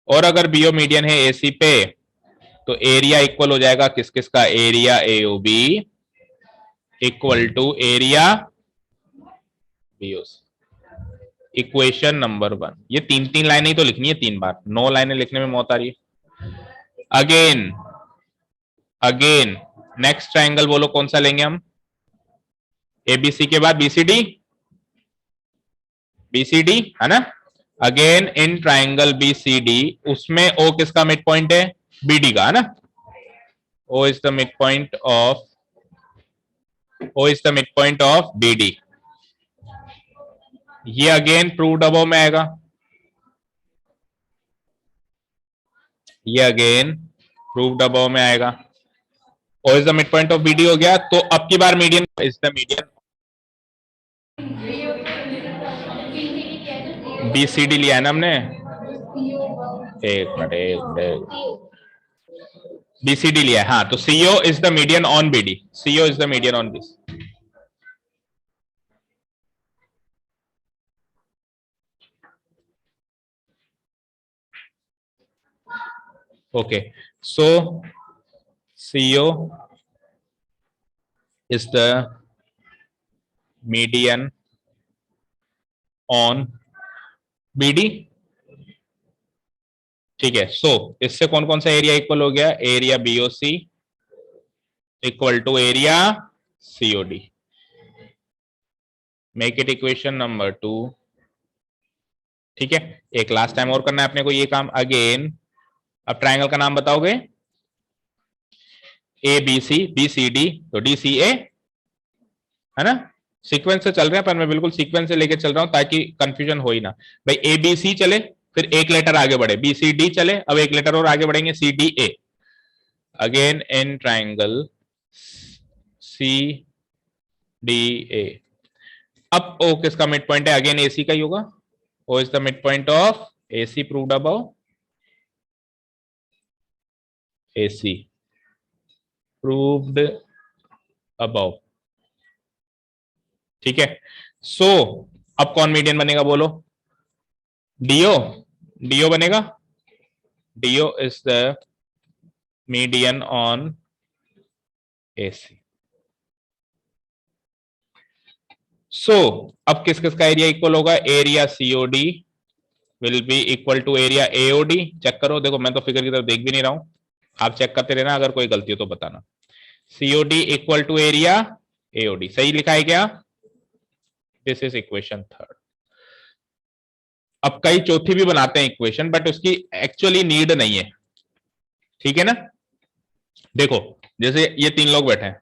और अगर BO मीडियन है AC पे तो एरिया इक्वल हो जाएगा किस किस का, area AOB equal to area BOC. Equation number 1. ये तीन तीन लाइनें ही तो लिखनी है 3 बार, 9 लाइनें लिखने में मौत आ रही है. अगेन नेक्स्ट ट्राइंगल बोलो कौन सा लेंगे हम, ABC के बाद BCD है ना. अगेन इन ट्राइंगल BCD उसमें O किसका मिड पॉइंट है, BD का है ना. O is the mid point of BD. ये अगेन प्रूव्ड अबव में आएगा, ये अगेन प्रूव्ड अबव में आएगा. O is the mid point of BD हो गया. तो अब की बार median is the median BCD लिया है ना हमने, एक मिनट BCD लिया है. हाँ, तो CO is the median on BD. CO is the median on BC. Okay, so CO is the median on BD. ठीक है. सो इससे कौन कौन सा एरिया इक्वल हो गया, area BOC equal to area COD. Make it equation number 2. ठीक है. एक लास्ट टाइम और करना है अपने को ये काम. अगेन अब ट्राइंगल का नाम बताओगे, ABC BCD तो DCA है ना. सीक्वेंस से चल रहे हैं पर मैं बिल्कुल सीक्वेंस से लेके चल रहा हूं ताकि कंफ्यूजन हो ही ना. भाई ABC चले, फिर एक लेटर आगे बढ़े, BCD चले, अब एक लेटर और आगे बढ़ेंगे CDA. Again in triangle CDA. अब O किसका मिड पॉइंट है, अगेन AC का ही होगा. O is the mid point of AC proved above, AC proved above. ठीक है. सो अब कौन मीडियन बनेगा बोलो, DO बनेगा. DO is the median on AC. So अब किस किस का एरिया इक्वल होगा, area COD will be equal to area AOD. Check करो, देखो मैं तो फिगर की तरफ देख भी नहीं रहा हूं, आप चेक करते रहना, अगर कोई गलती हो तो बताना. COD equal to area AOD. सही लिखा है क्या, दिस इज इक्वेशन 3. अब कई चौथी भी बनाते हैं इक्वेशन, बट उसकी एक्चुअली नीड नहीं है. ठीक है ना. देखो जैसे ये 3 लोग बैठे हैं,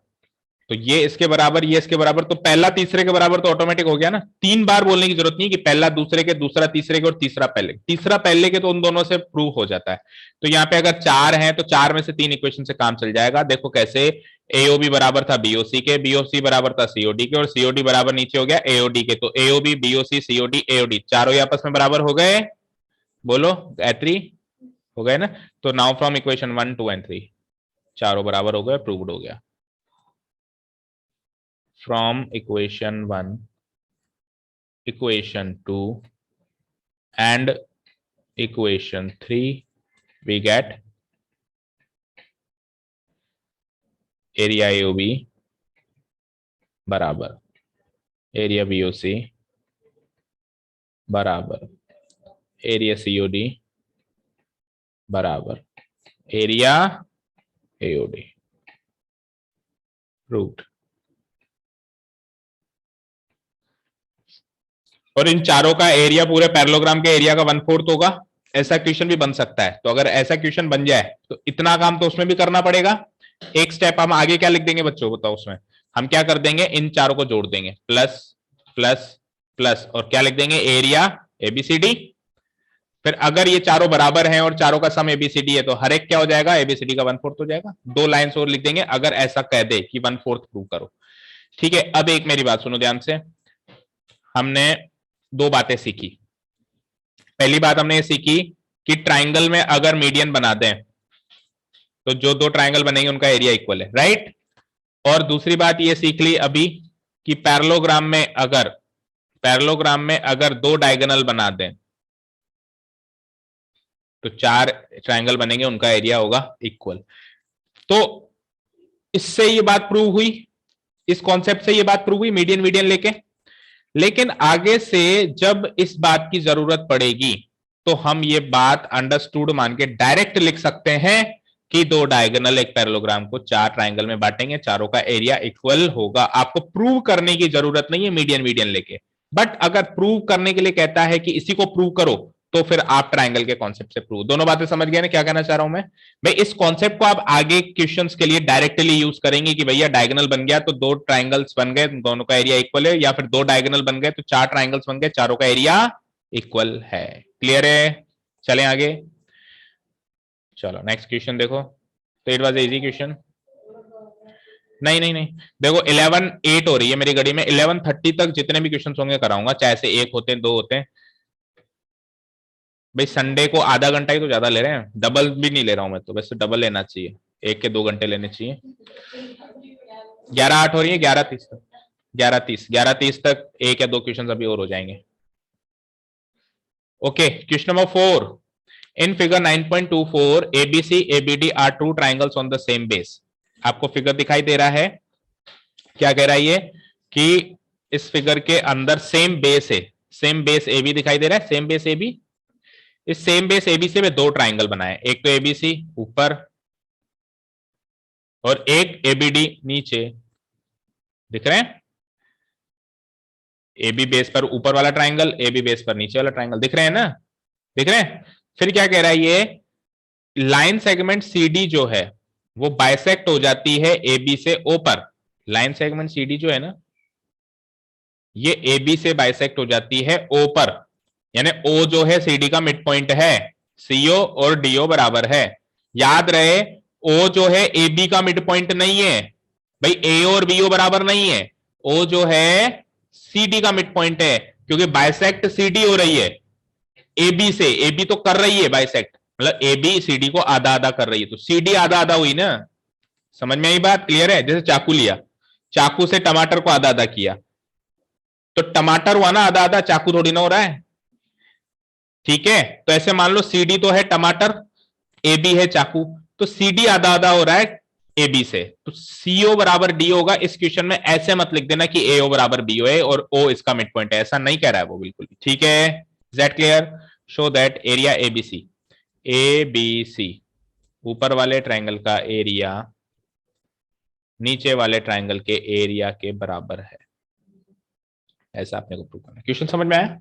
तो ये इसके बराबर, ये इसके बराबर, तो पहला तीसरे के बराबर तो ऑटोमेटिक हो गया ना. 3 बार बोलने की जरूरत नहीं कि पहला दूसरे के, दूसरा तीसरे के और तीसरा पहले. तीसरा पहले के तो उन दोनों से प्रूव हो जाता है. तो यहाँ पे अगर 4 हैं तो 4 में से 3 इक्वेशन से काम चल जाएगा. देखो कैसे, AOB बराबर था BOC के, BOC बराबर था COD के, और COD बराबर नीचे हो गया AOD के. तो AOB BOC COD AOD चारों ही आपस में बराबर हो गए. बोलो गायत्री, हो गए ना. तो नाउ फ्रॉम इक्वेशन 1 2 एंड 3 चारों बराबर हो गए, प्रूव्ड हो गया. From equation 1, equation 2 and equation 3 we get area AOB बराबर एरिया BOC बराबर एरिया COD बराबर एरिया AOD. प्रूव्ड. और इन चारों का एरिया पूरे पैरेललोग्राम के एरिया का 1/4 होगा. ऐसा क्वेश्चन भी बन सकता है. तो अगर ऐसा क्वेश्चन बन जाए तो इतना काम तो उसमें भी करना पड़ेगा. एक स्टेप हम आगे क्या लिख देंगे बच्चों, बताओ. उसमें हम क्या कर देंगे, इन चारों को जोड़ देंगे, प्लस प्लस प्लस, और क्या लिख देंगे, एरिया ABCD. फिर अगर ये चारों बराबर हैं और चारों का सम ABCD है तो हर एक क्या हो जाएगा, ABCD का 1/4 हो जाएगा. 2 लाइन्स और लिख देंगे अगर ऐसा कह दे कि 1/4 प्रूव करो. ठीक है. अब एक मेरी बात सुनो ध्यान से. हमने 2 बातें सीखी. पहली बात हमने ये सीखी कि ट्राइंगल में अगर मीडियन बना दें तो जो 2 ट्राइंगल बनेंगे उनका एरिया इक्वल है, राइट. और दूसरी बात ये सीख ली अभी कि पैरेललोग्राम में अगर दो डायगोनल बना दें तो चार ट्रायंगल बनेंगे, उनका एरिया होगा इक्वल। तो इससे ये बात प्रूव हुई, इस कॉन्सेप्ट से ये बात प्रूव हुई मीडियन मीडियन लेके। लेकिन आगे से जब इस बात की जरूरत पड़ेगी तो हम ये बात अंडरस्टूड मान के डायरेक्ट लिख सकते हैं कि दो डायगोनल एक पैरेललोग्राम को चार ट्रायंगल में बांटेंगे, चारों का एरिया इक्वल होगा। आपको प्रूव करने की जरूरत नहीं है मीडियन मीडियन लेके, बट अगर प्रूव करने के लिए कहता है कि इसी को प्रूव करो तो फिर आप ट्रायंगल के कॉन्सेप्ट से प्रूव। दोनों बातें समझ गए ना क्या कहना चाह रहा हूं मैं? भाई इस कॉन्सेप्ट को आप आगे क्वेश्चंस के लिए डायरेक्टली यूज करेंगे कि भैया डायगोनल बन गया तो दो ट्रायंगल्स बन गए, दोनों का एरिया इक्वल है, या फिर दो डायगोनल बन गए तो चार ट्रायंगल्स बन गए, चारों का एरिया इक्वल है। क्लियर है? चलें आगे। चलो नेक्स्ट क्वेश्चन देखो। तो इट वाज इजी क्वेश्चन। नहीं नहीं नहीं, देखो 11:08 हो रही है मेरी घड़ी में, 11:30 तक जितने भी क्वेश्चन होंगे कराऊंगा, चाहे से एक होते हैं दो होते हैं। भाई संडे को आधा घंटा ही तो ज्यादा ले रहे हैं, डबल भी नहीं ले रहा हूं मैं तो, वैसे डबल लेना चाहिए, एक के 2 घंटे लेने चाहिए। 11:08 हो रही है, 11:30 तक, 11:30 तक एक या दो क्वेश्चन अभी और हो जाएंगे। Okay, question number 4। In figure 9.24 ABC ABD are two triangles on the same base. आपको फिगर दिखाई दे रहा है, क्या कह रहा है ये कि इस फिगर के अंदर सेम बेस है, सेम बेस एबी दिखाई दे रहा है, सेम बेस एबी। इस सेम बेस एबीसी में दो ट्राइंगल बनाए, एक तो एबीसी ऊपर और एक एबीडी नीचे, दिख रहे हैं? एबी बेस पर ऊपर वाला ट्राइंगल, एबी बेस पर नीचे वाला ट्राइंगल, दिख रहे हैं ना? दिख रहे हैं? फिर क्या कह रहा है ये, लाइन सेगमेंट सीडी जो है वो बाइसेक्ट हो जाती है एबी से ओ पर। लाइन सेगमेंट सीडी जो है ना, ये एबी से बाइसेक्ट हो जाती है ओ पर, यानी ओ जो है सीडी का मिड पॉइंट है, सीओ और डीओ बराबर है। याद रहे, ओ जो है एबी का मिड पॉइंट नहीं है भाई, ए और बीओ बराबर नहीं है, ओ जो है सीडी का मिड पॉइंट है, क्योंकि बाइसेक्ट सीडी हो रही है एबी से, एबी तो कर रही है बाइसेक्ट, मतलब एबी सीडी को आधा आधा कर रही है, तो सीडी आधा आधा हुई ना। समझ में आई बात? क्लियर है? जैसे चाकू लिया, चाकू से टमाटर को आधा आधा किया, तो टमाटर हुआ ना आधा आधा, चाकू थोड़ी ना हो रहा है। ठीक है, तो ऐसे मान लो सीडी तो है टमाटर, एबी है चाकू, तो सीडी आधा आधा हो रहा है एबी से, तो सीओ बराबर डी होगा। इस क्वेश्चन में ऐसे मत लिख देना कि एओ बराबर बीओ है और ओ इसका मिड पॉइंट है, ऐसा नहीं कह रहा है वो बिल्कुल भी। ठीक है, is that clear? Show that area ABC, ABC ऊपर वाले ट्राइंगल का एरिया नीचे वाले ट्राइंगल के एरिया के बराबर है, ऐसा आपने को प्रूव करना। क्वेश्चन समझ में आया?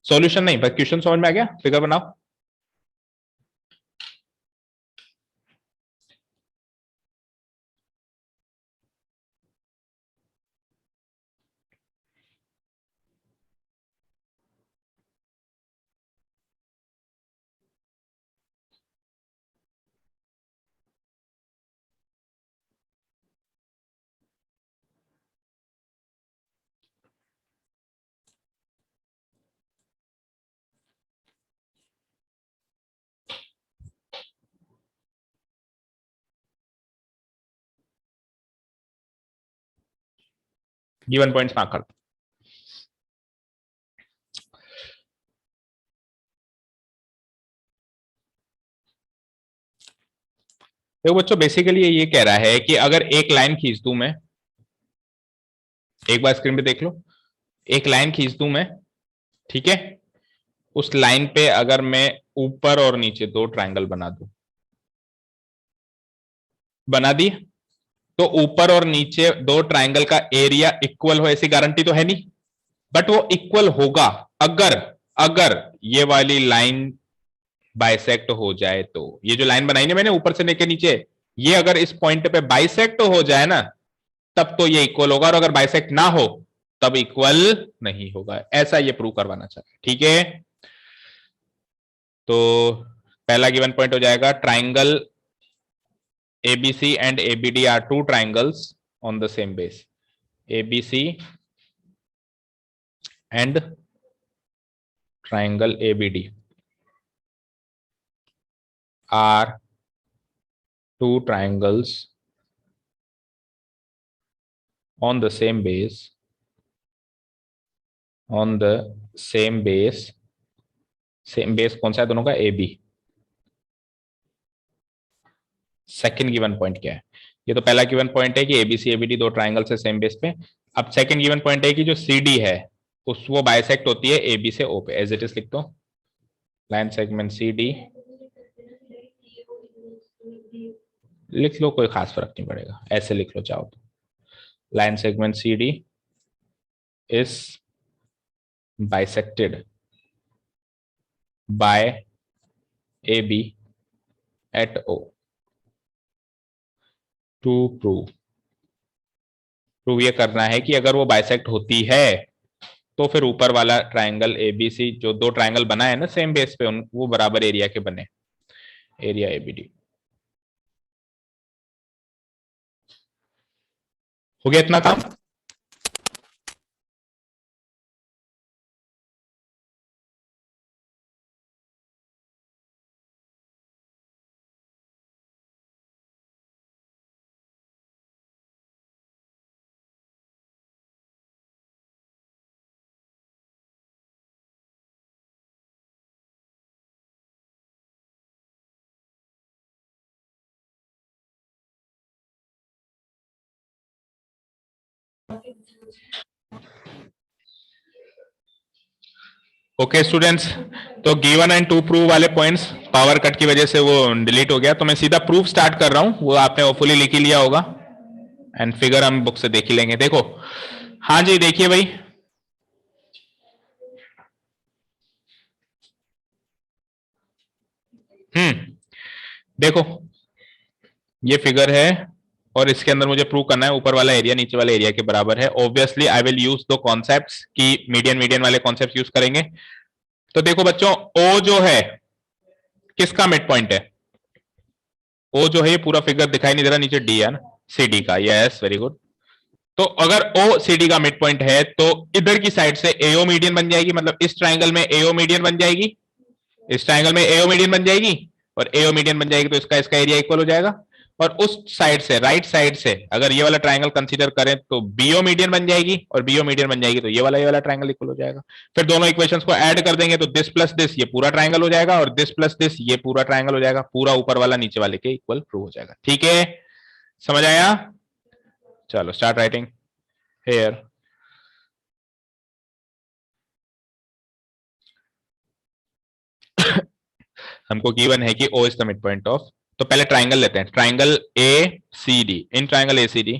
सॉल्यूशन नहीं, बस क्वेश्चन समझ में आ गया? फिगर बनाओ। गिवन पॉइंट्स मार्क कर। देखो बच्चों, बेसिकली ये कह रहा है कि अगर एक लाइन खींच दूं मैं, एक बार स्क्रीन पे देख लो, एक लाइन खींच दूं मैं, ठीक है, उस लाइन पे अगर मैं ऊपर और नीचे दो ट्रायंगल बना दूं, बना दी, तो ऊपर और नीचे दो ट्रायंगल का एरिया इक्वल हो ऐसी गारंटी तो है नहीं, बट वो इक्वल होगा अगर अगर ये वाली लाइन बाइसेक्ट हो जाए। तो ये जो लाइन बनाई ना मैंने ऊपर से लेके नीचे, ये अगर इस पॉइंट पे बाइसेक्ट हो जाए ना, तब तो ये इक्वल होगा, और अगर बाइसेक्ट ना हो तब इक्वल नहीं होगा, ऐसा ये प्रूव करवाना चाहता है। ठीक है, तो पहला गिवन पॉइंट हो जाएगा, triangle ABC and ABD are two triangles on the same base. ABC and triangle ABD are two triangles on the same base, on the same base, same base कौन सा है दोनों का, A B. Second given point क्या है, ये तो पहला गिवन पॉइंट है कि एबीसी एबीडी दो ट्राइंगल से सेम बेस पे। अब सेकंड गिवन पॉइंट है कि जो सी डी है उस वो बाइसेक्ट होती है ए बी से ओ पे। एज इट इज लिख दो, लाइन सेगमेंट सी डी लिख लो, कोई खास फर्क नहीं पड़ेगा, ऐसे लिख लो चाहो तो। Line segment C D is bisected by A B at O to prove ये करना है कि अगर वो बाइसेक्ट होती है तो फिर ऊपर वाला ट्राइंगल एबीसी जो दो ट्राइंगल बना है ना सेम बेस पे, वो बराबर एरिया के बने, एरिया एबीडी। हो गया इतना काम। ओके स्टूडेंट्स, तो गिवन एंड टू प्रूव वाले पॉइंट्स पावर कट की वजह से वो डिलीट हो गया, तो मैं सीधा प्रूफ स्टार्ट कर रहा हूं, वो आपने होपफुली लिख ही लिया होगा एंड फिगर हम बुक से देख ही लेंगे। देखो, हाँ जी देखिए भाई, देखो ये फिगर है और इसके अंदर मुझे प्रूव करना है ऊपर वाला एरिया नीचे वाले एरिया के बराबर है। ऑब्वियसली आई विल यूज दो कॉन्सेप्ट्स की मीडियन मीडियन वाले कॉन्सेप्ट यूज करेंगे। तो देखो बच्चों, ओ जो है किसका मिड पॉइंट है, ओ जो है ये पूरा फिगर दिखाई नहीं दे रहा, नीचे डी है ना, सी डी का, यस वेरी गुड। तो अगर ओ सी डी का मिड पॉइंट है तो इधर की साइड से एओ मीडियन बन जाएगी, मतलब इस ट्राइंगल में एओ मीडियन बन जाएगी, इस ट्राइंगल में एओ मीडियन बन जाएगी और एओ मीडियन बन जाएगी, तो इसका इसका एरिया इक्वल हो जाएगा। और उस साइड से राइट साइड से अगर ये वाला ट्राइंगल कंसीडर करें तो बीओ मीडियन बन जाएगी और बीओ मीडियन बन जाएगी तो ये वाला ट्राइंगल इक्वल हो जाएगा। फिर दोनों इक्वेशंस को ऐड कर देंगे तो दिस प्लस दिस ये पूरा ट्राइंगल हो जाएगा और दिस प्लस दिस ये पूरा ट्राइंगल हो जाएगा, पूरा ऊपर वाला नीचे वाले के इक्वल प्रूव हो जाएगा। ठीक है, समझ आया? चलो स्टार्ट राइटिंग हेयर। हमको गिवन है कि O is the mid point of, तो पहले ट्राइंगल लेते हैं, triangle A C D. In triangle A C D,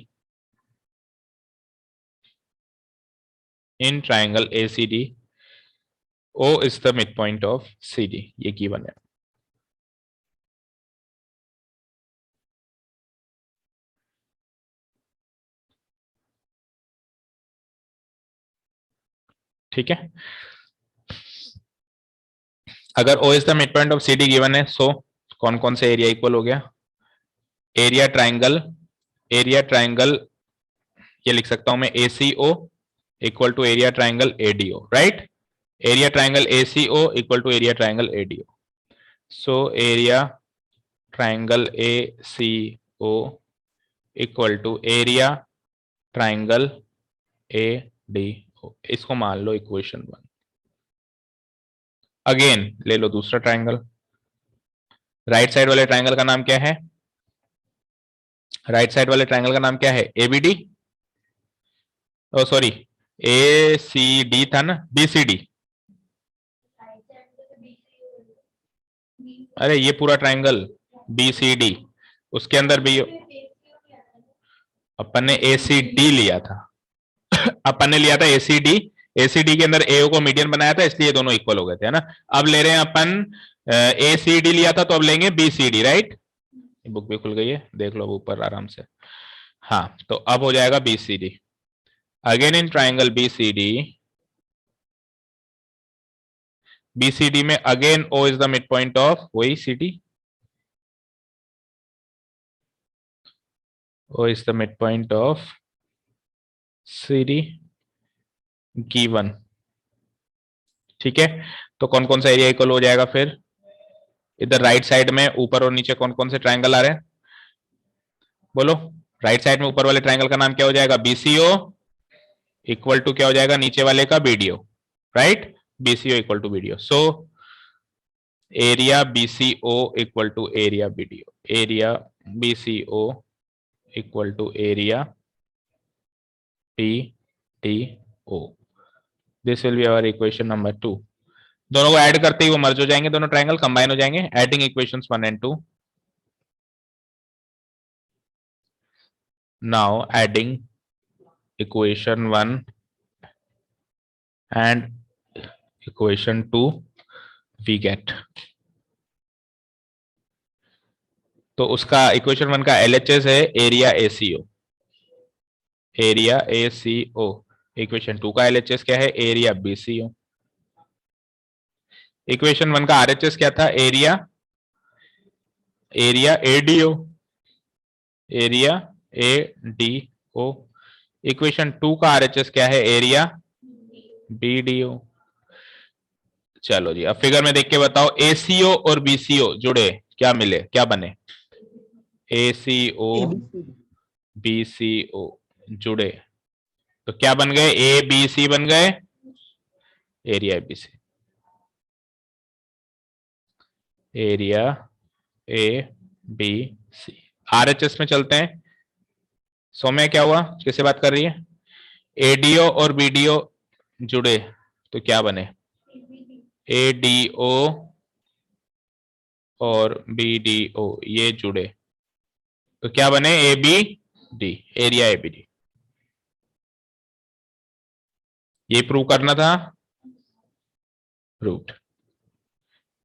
in triangle A C D O is the mid point of C D, ये given है। ठीक है, अगर O is the mid point of C D given है, so कौन कौन से area equal हो गया, एरिया ट्राइंगल, एरिया ट्राइंगल ये लिख सकता हूं मैं ACO equal to area triangle ADO, right? Area triangle ACO equal to area triangle ADO। So area triangle ACO equal to area triangle ADO, इसको मान लो इक्वेशन 1। अगेन ले लो दूसरा ट्राइंगल, राइट साइड वाले ट्राइंगल का नाम क्या है, राइट साइड वाले ट्राइंगल का नाम क्या है, ABD, ओ सॉरी ACD था ना, BCD। अरे ये पूरा ट्राइंगल BCD, उसके अंदर भी अपन ने ACD लिया था अपन ने लिया था ACD, ACD के अंदर AO को मीडियन बनाया था, इसलिए दोनों इक्वल हो गए थे, है ना। अब ले रहे हैं अपन ACD लिया था तो अब लेंगे BCD, राइट? बुक भी खुल गई है, देख लो ऊपर आराम से। हाँ, तो अब हो जाएगा BCD। Again in triangle BCD, BCD में again O is the mid point of वही CD, O is the midpoint of CD given। ठीक है, तो कौन कौन सा एरिया इक्वल हो जाएगा फिर, इधर राइट साइड में ऊपर और नीचे कौन कौन से ट्राइंगल आ रहे हैं, बोलो? राइट साइड में ऊपर वाले ट्राइंगल का नाम क्या हो जाएगा, बीसीओ इक्वल टू क्या हो जाएगा, नीचे वाले का BDO, right, BCO equal to BDO. So area BCO equal to area BDO, area BCO equal to area BDO. This will be our equation number 2। दोनों को ऐड करते ही वो मर्ज हो जाएंगे, दोनों ट्राइंगल कंबाइन हो जाएंगे। Adding equations 1 and 2। Now adding equation 1 and equation 2 we get, तो उसका इक्वेशन 1 का एलएचएस है area ACO, area ACO. Equation 2 का एलएचएस क्या है, एरिया बीसीओ। इक्वेशन 1 का आरएचएस क्या था, area, area ADO, area ADO. Equation 2 का आरएचएस क्या है, एरिया बीडीओ। चलो जी, अब फिगर में देख के बताओ, एसीओ और बीसीओ जुड़े, क्या मिले, क्या बने, एसीओ बीसीओ जुड़े तो क्या बन गए, ए बी सी बन गए, area ABC, area A B C. RHS में चलते हैं। सौम्या क्या हुआ, किससे बात कर रही है, एडीओ और बीडीओ जुड़े तो क्या बने, एडीओ और बीडीओ ये जुड़े तो क्या बने, A B D, area A B D. ये प्रूव करना था, प्रूव्ड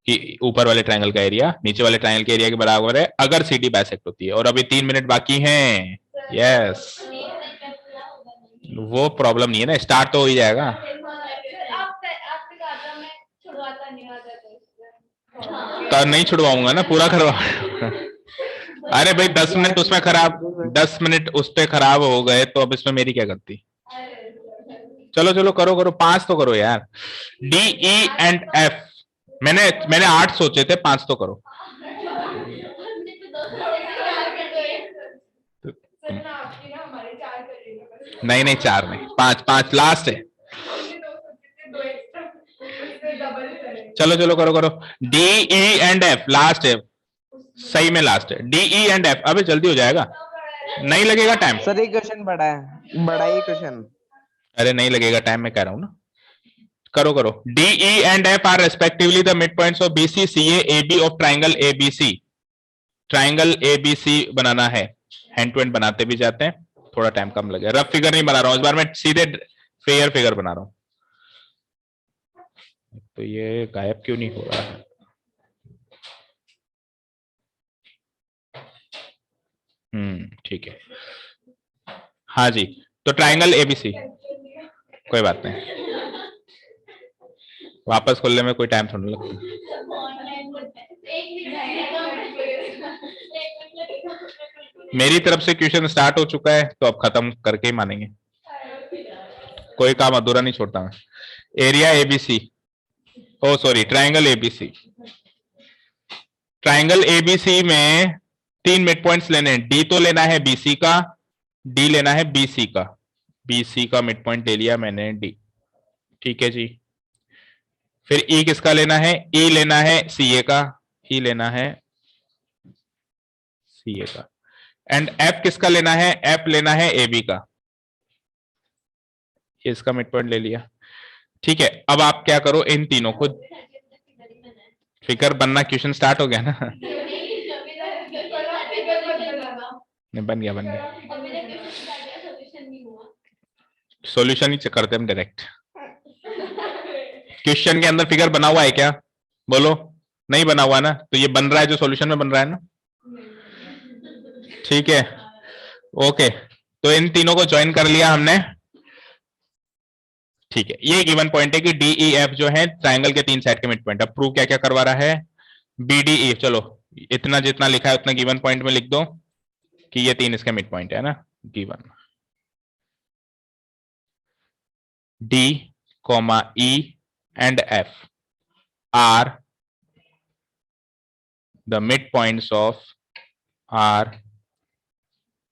कि ऊपर वाले ट्रायंगल का एरिया नीचे वाले ट्रायंगल के एरिया के बराबर है अगर सीडी बाइसेक्ट होती है। और अभी 3 मिनट बाकी हैं। यस, वो प्रॉब्लम नहीं है ना, स्टार्ट तो हो ही जाएगा। तो नहीं छुड़वाऊंगा ना, पूरा करवा। अरे भाई 10 मिनट उसमें खराब, 10 मिनट उस पे खराब हो गए तो अब इसमें मेरी क्या गलती। चलो चलो करो करो, 5 तो करो यार। डी ई एंड एफ, मैंने 8 सोचे थे, 5 तो करो। नहीं नहीं 4 नहीं, 5 लास्ट है। चलो चलो करो करो, D E and F last है, सही में लास्ट है, डी ई एंड एफ। अबे जल्दी हो जाएगा, नहीं लगेगा टाइम।
सर एक क्वेश्चन बड़ा है, बड़ा ही क्वेश्चन।
अरे नहीं लगेगा टाइम, मैं कह रहा हूं ना। करो करो, D E and F are respectively the mid points of BC C A B of triangle ABC. Triangle ABC बनाना है, हैंड टू हैंड बनाते भी जाते हैं, थोड़ा टाइम कम लगेगा। रफ फिगर नहीं बना रहा हूं इस बार, मैं सीधे फेयर फिगर बना रहा हूं। तो ये गायब क्यों नहीं हो रहा है, ठीक है। हाँ जी, तो ट्राइंगल एबीसी, कोई बात नहीं, वापस खोलने में कोई टाइम थोड़ा लगता। मेरी तरफ से क्वेश्चन स्टार्ट हो चुका है तो अब खत्म करके ही मानेंगे, कोई काम अधूरा नहीं छोड़ता मैं। Area ABC, oh sorry triangle ABC. Triangle ABC में 3 मिड पॉइंट्स लेने हैं, डी तो लेना है बीसी का, डी लेना है बीसी का, बीसी का मिड पॉइंट ले लिया मैंने डी, ठीक है जी। फिर ई किसका लेना है, ई लेना है सीए का, ई लेना है सीए का। एंड एफ किसका लेना है, एफ लेना है एबी का, ये इसका मिड पॉइंट ले लिया, ठीक है। अब आप क्या करो, इन तीनों को, फिगर बनना, क्वेश्चन स्टार्ट हो गया ना। नहीं बन गया, बन गया। सॉल्यूशन ही करते हम डायरेक्ट। क्वेश्चन के अंदर फिगर बना हुआ है क्या, बोलो, नहीं बना हुआ ना, तो ये बन रहा है जो सॉल्यूशन में बन रहा है ना, ठीक है। ओके, तो इन तीनों को ज्वाइन कर लिया हमने, ठीक है। ये गिवन पॉइंट है कि डी ई एफ जो है ट्राइंगल के 3 साइड के मिड पॉइंट। अब प्रूव क्या क्या करवा रहा है, बी डी ई, चलो इतना जितना लिखा है उतना गिवन पॉइंट में लिख दो कि ये 3 इसके मिड पॉइंट है ना, given D comma E and F are the mid points of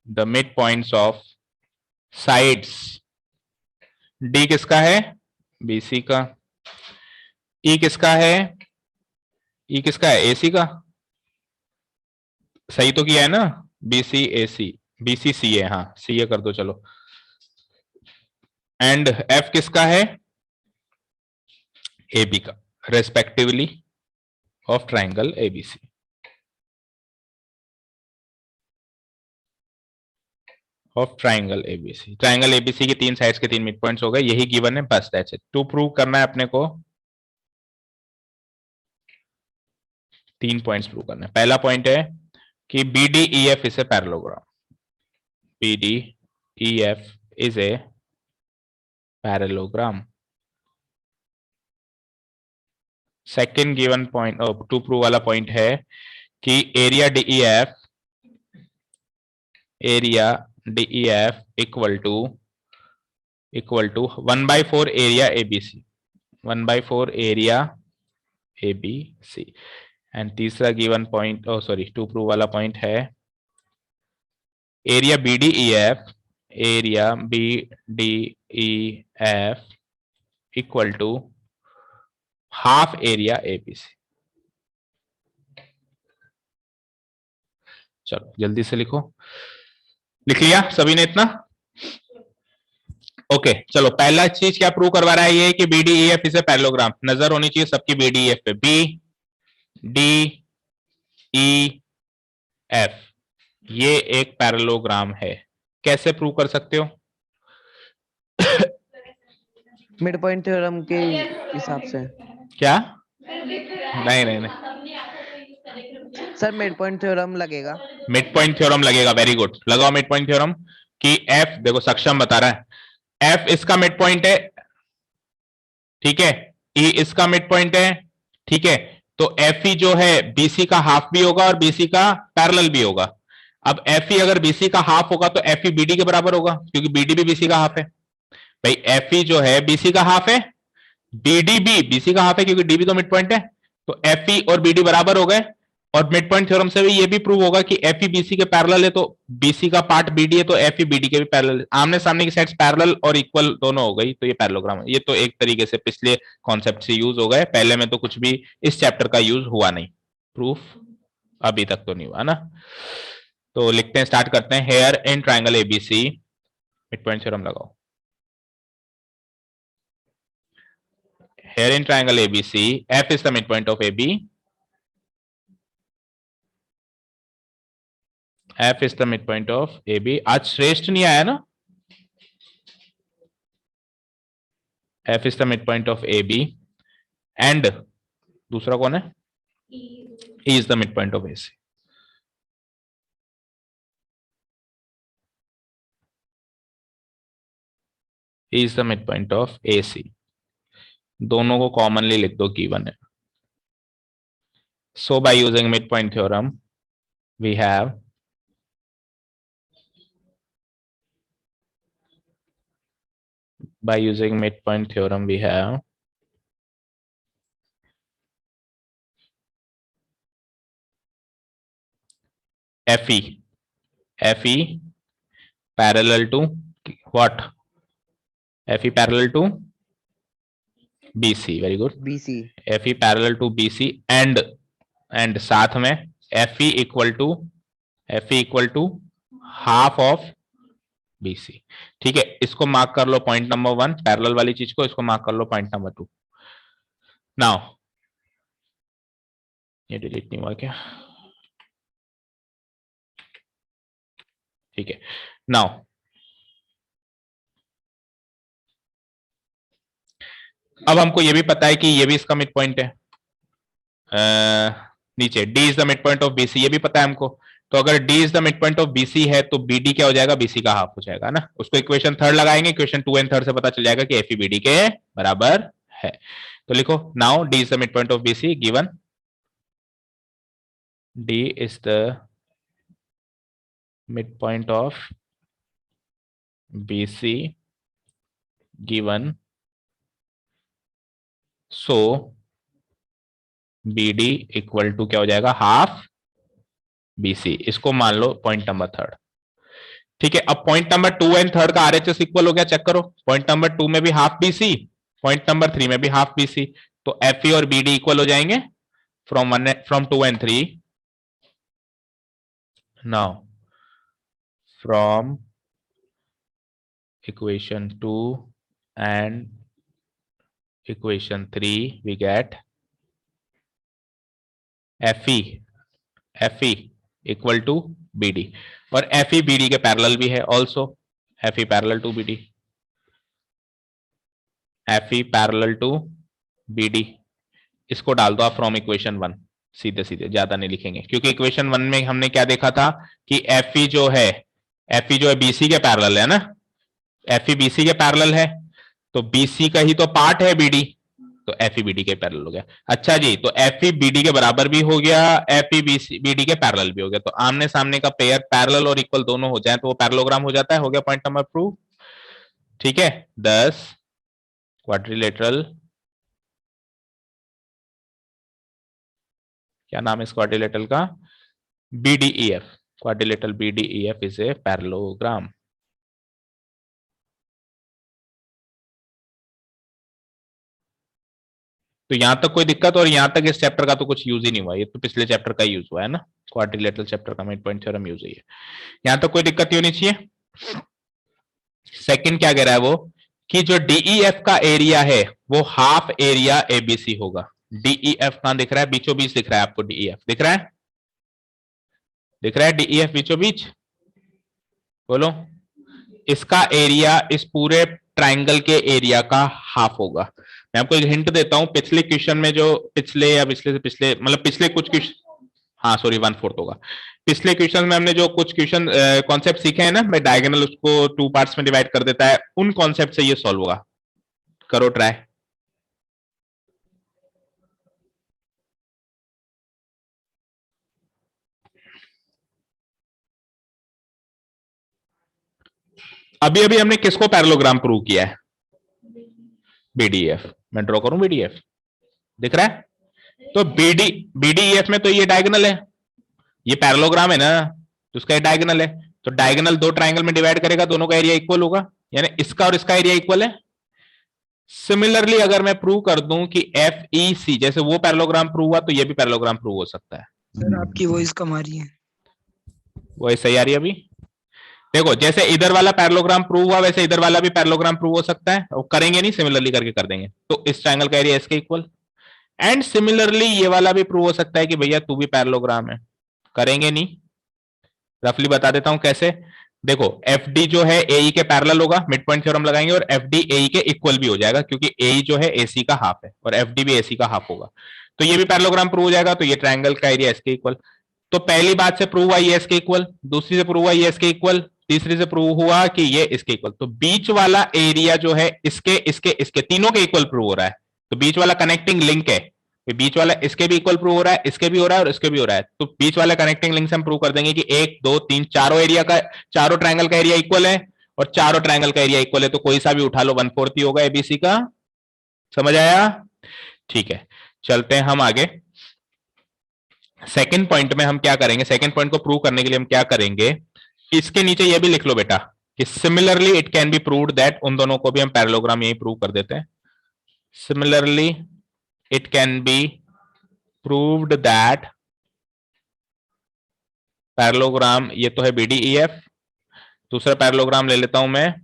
the mid points of sides. D किसका है? बीसी का। ई किसका है? ई किसका है? एसी का। सही तो किया है ना? बीसी एसी, बीसी सी है, हाँ सी ए कर दो चलो। एंड एफ किसका है? ए बी का, respectively of triangle ABC. Of triangle ABC, triangle ABC की तीन साइड्स के तीन मिड पॉइंट्स हो गए, यही गिवन है, बस दैट्स इट। टू प्रूव करना है अपने को, तीन पॉइंट्स प्रूव करना है। पहला पॉइंट है कि B D E F is a parallelogram. B D E F is a parallelogram. Second given point, to prove वाला पॉइंट है कि area DEF, area DEF equal to 1/4 area ABC, 1/4 area ABC. And तीसरा given point, to prove वाला point है area BDEF, area BDEF equal to half area ABC. चलो जल्दी से लिखो। लिख लिया सभी ने इतना? ओके चलो, पहला चीज क्या प्रूव करवा रहा है ये कि बीडीईएफ इज ए पैरेललोग्राम। नजर होनी चाहिए सबकी बीडीईएफ पे, बी डी ई एफ, ये एक पैरेललोग्राम है। कैसे प्रूव कर सकते हो?
मिड पॉइंट थ्योरम के हिसाब से।
क्या? नहीं नहीं नहीं,
सर मिड पॉइंट थ्योरम लगेगा।
मिड पॉइंट थ्योरम लगेगा, वेरी गुड, लगाओ मिड पॉइंट थ्योरम कि एफ, देखो सक्षम बता रहा है, एफ इसका मिड पॉइंट है, ठीक है, ई इसका मिड पॉइंट है, ठीक है, तो एफ ई जो है बीसी का हाफ भी होगा और बीसी का पैरेलल भी होगा। अब एफ ई अगर बीसी का हाफ होगा तो एफ ई बीडी के बराबर होगा, क्योंकि बीडी भी बीसी का हाफ है। भाई एफ ई जो है बीसी का हाफ है, बीडी भी बीसी का हाफ है, क्योंकि डी भी तो मिड पॉइंट है, तो एफ ई और बीडी बराबर हो गए। और मिड पॉइंट थ्योरम से भी ये भी प्रूव होगा कि एफ ई बीसी के पैरेलल है, तो बीसी का पार्ट बीडी है, तो एफ ई बीडी के भी पैरेलल है। आमने सामने की साइड्स पैरेलल और इक्वल दोनों हो गई, तो ये पैरेललोग्राम है। ये तो एक तरीके से पिछले कॉन्सेप्ट से यूज हो गए, पहले में तो कुछ भी इस चैप्टर का यूज हुआ नहीं, प्रूफ अभी तक तो नहीं हुआ ना। तो लिखते हैं, स्टार्ट करते हैं। Here in triangle ABC, mid point theorem लगाओ। Here in triangle ABC, F is the midpoint of AB. F is the midpoint of AB. आज श्रेष्ठ नहीं आया ना? F is the midpoint of AB. And दूसरा कौन है? E is the midpoint of AC. E is the midpoint of AC. दोनों को कॉमनली लिख दो, गिवन है। So by using mid point theorem we have FE parallel to what? FE parallel to BC, very good. BC, FE parallel to BC and साथ में FE equal to half of BC। ठीक है, इसको mark कर लो point number 1, parallel वाली चीज को, इसको मार्क कर लो पॉइंट नंबर 2। नाउ ये डिलीट नहीं हुआ क्या? ठीक है, नाउ अब हमको ये भी पता है कि ये भी इसका मिड पॉइंट है, नीचे D is the mid point of BC, ये भी पता है हमको। तो अगर D is the mid point of BC है तो BD क्या हो जाएगा? BC का हाफ हो जाएगा ना। उसको इक्वेशन 3 लगाएंगे, इक्वेशन 2 एंड 3 से पता चल जाएगा कि FE BD के बराबर है। तो लिखो, now D is the mid point of BC, given D is the mid point of BC given, so BD equal to क्या हो जाएगा? Half BC। इसको मान लो पॉइंट नंबर 3। ठीक है, अब पॉइंट नंबर 2 एंड थर्ड का आरएचएस इक्वल हो गया, चेक करो। पॉइंट नंबर 2 में भी हाफ बीसी, पॉइंट नंबर 3 में भी हाफ बीसी, तो एफ और बीडी इक्वल हो जाएंगे from 2 and 3। Now from equation 2 and equation 3 we get fe equal to bd, और fe bd के पैरेलल भी है also, fe parallel to bd, fe parallel to bd। इसको डाल दो आप फ्रॉम इक्वेशन 1, सीधे सीधे, ज्यादा नहीं लिखेंगे, क्योंकि इक्वेशन 1 में हमने क्या देखा था कि fe जो है bc के पैरेलल है ना, fe bc के पैरेलल है, तो bc का ही तो पार्ट है bd, तो fe bd के पैरेलल हो गया। अच्छा जी, तो fe bd के बराबर भी हो गया, fe bd के पैरेलल भी हो गया, तो आमने सामने का पेयर पैरेलल और इक्वल दोनों हो जाए तो वो पैरेललोग्राम हो जाता है। हो गया पॉइंट नंबर प्रूव। ठीक है, 10 क्वाड्रिलेटरल, क्या नाम है इस क्वाड्रिलेटरल का, BDEF, quadrilateral BDEF is a parallelogram. तो यहां तक कोई दिक्कत, और यहां तक इस चैप्टर का तो कुछ यूज ही नहीं हुआ, ये तो पिछले चैप्टर का यूज हुआ है ना, क्वाड्रिलेटरल चैप्टर का मिड पॉइंट थ्योरम यूज हुई है, यहां तक कोई दिक्कत नहीं होनी चाहिए। सेकंड क्या कह रहा है वो, कि जो DEF का एरिया है वो हाफ एरिया ABC होगा। DEF कहां दिख रहा है, बीचों बीच दिख रहा है आपको, DEF दिख रहा है, दिख रहा है DEF बीचों बीच, बोलो। इसका एरिया इस पूरे ट्राइंगल के एरिया का हाफ होगा। मैं आपको एक हिंट देता हूं, पिछले क्वेश्चन में जो पिछले या पिछले से पिछले मतलब पिछले कुछ क्वेश्चन, हाँ सॉरी 1/4 होगा, पिछले क्वेश्चन में हमने जो कुछ क्वेश्चन कॉन्सेप्ट सीखे हैं ना, मैं डायगोनल उसको 2 पार्ट्स में डिवाइड कर देता है, उन कॉन्सेप्ट से ये सॉल्व होगा, करो ट्राई। अभी अभी हमने किसको पैरेललोग्राम प्रूव किया है, BDEF। मैं ड्रॉ करूं BDEF, दिख रहा है, तो BDEF में तो ये डायगोनल है, ये पैरेललोग्राम है ना, तो उसका डायगोनल है, तो डायगोनल दो ट्राइंगल में डिवाइड करेगा, दोनों का एरिया इक्वल होगा, यानी इसका और इसका एरिया इक्वल है। सिमिलरली अगर मैं प्रूव कर दूं कि FEC जैसे वो पैरेललोग्राम प्रूव हुआ, तो ये भी पैरेललोग्राम प्रूव हो सकता है।
सर आपकी वॉइस कम आ रही है।
वही सही आ रही है अभी, देखो जैसे इधर वाला पैरेललोग्राम प्रूव हुआ, वैसे इधर वाला भी पैरेललोग्राम प्रूव हो सकता है, और करेंगे नहीं, सिमिलरली करके कर देंगे, तो इस ट्राइंगल का एरिया इसके इक्वल, एंड सिमिलरली ये वाला भी प्रूव हो सकता है कि भैया तू भी पैरेललोग्राम है, करेंगे नहीं, रफली बता देता हूं कैसे। देखो FD जो है AE के पैरेलल होगा, मिड पॉइंट थ्योरम लगाएंगे, और FD AE के इक्वल भी हो जाएगा, क्योंकि AE जो है AC का हाफ है और FD भी AC का हाफ होगा, तो ये भी पैरेललोग्राम प्रूव हो जाएगा, तो ये ट्राइंगल का एरिया इसके इक्वल। तो पहली बात से प्रूव हुआ ये इसके इक्वल, दूसरी से प्रूव हुआ ये इसके इक्वल, तीसरी से प्रूव हुआ कि ये इसके इक्वल, तो बीच वाला एरिया जो है इसके इसके इसके तीनों के इक्वल प्रूव हो रहा है, तो बीच वाला कनेक्टिंग लिंक है, बीच वाला इसके भी इक्वल प्रूव हो रहा है, इसके भी हो रहा है और इसके भी हो रहा है, तो बीच वाला कनेक्टिंग लिंक से हम प्रूव कर देंगे कि 1 2 3 चारों एरिया का, चारों ट्राइंगल का एरिया इक्वल है, और चारों ट्राइंगल का एरिया इक्वल है, तो कोई सा भी उठा लो 1/4 ही होगा ABC का। समझ आया? ठीक है, चलते हैं हम आगे। सेकंड पॉइंट में हम क्या करेंगे, सेकंड पॉइंट को प्रूव करने के लिए हम क्या करेंगे, इसके नीचे ये भी लिख लो बेटा कि similarly it can be proved that, उन दोनों को भी हम पैरेललोग्राम यही प्रूव कर देते हैं। Similarly it can be proved that parallelogram, ये तो है BDEF, दूसरा पैरेललोग्राम ले लेता हूं मैं,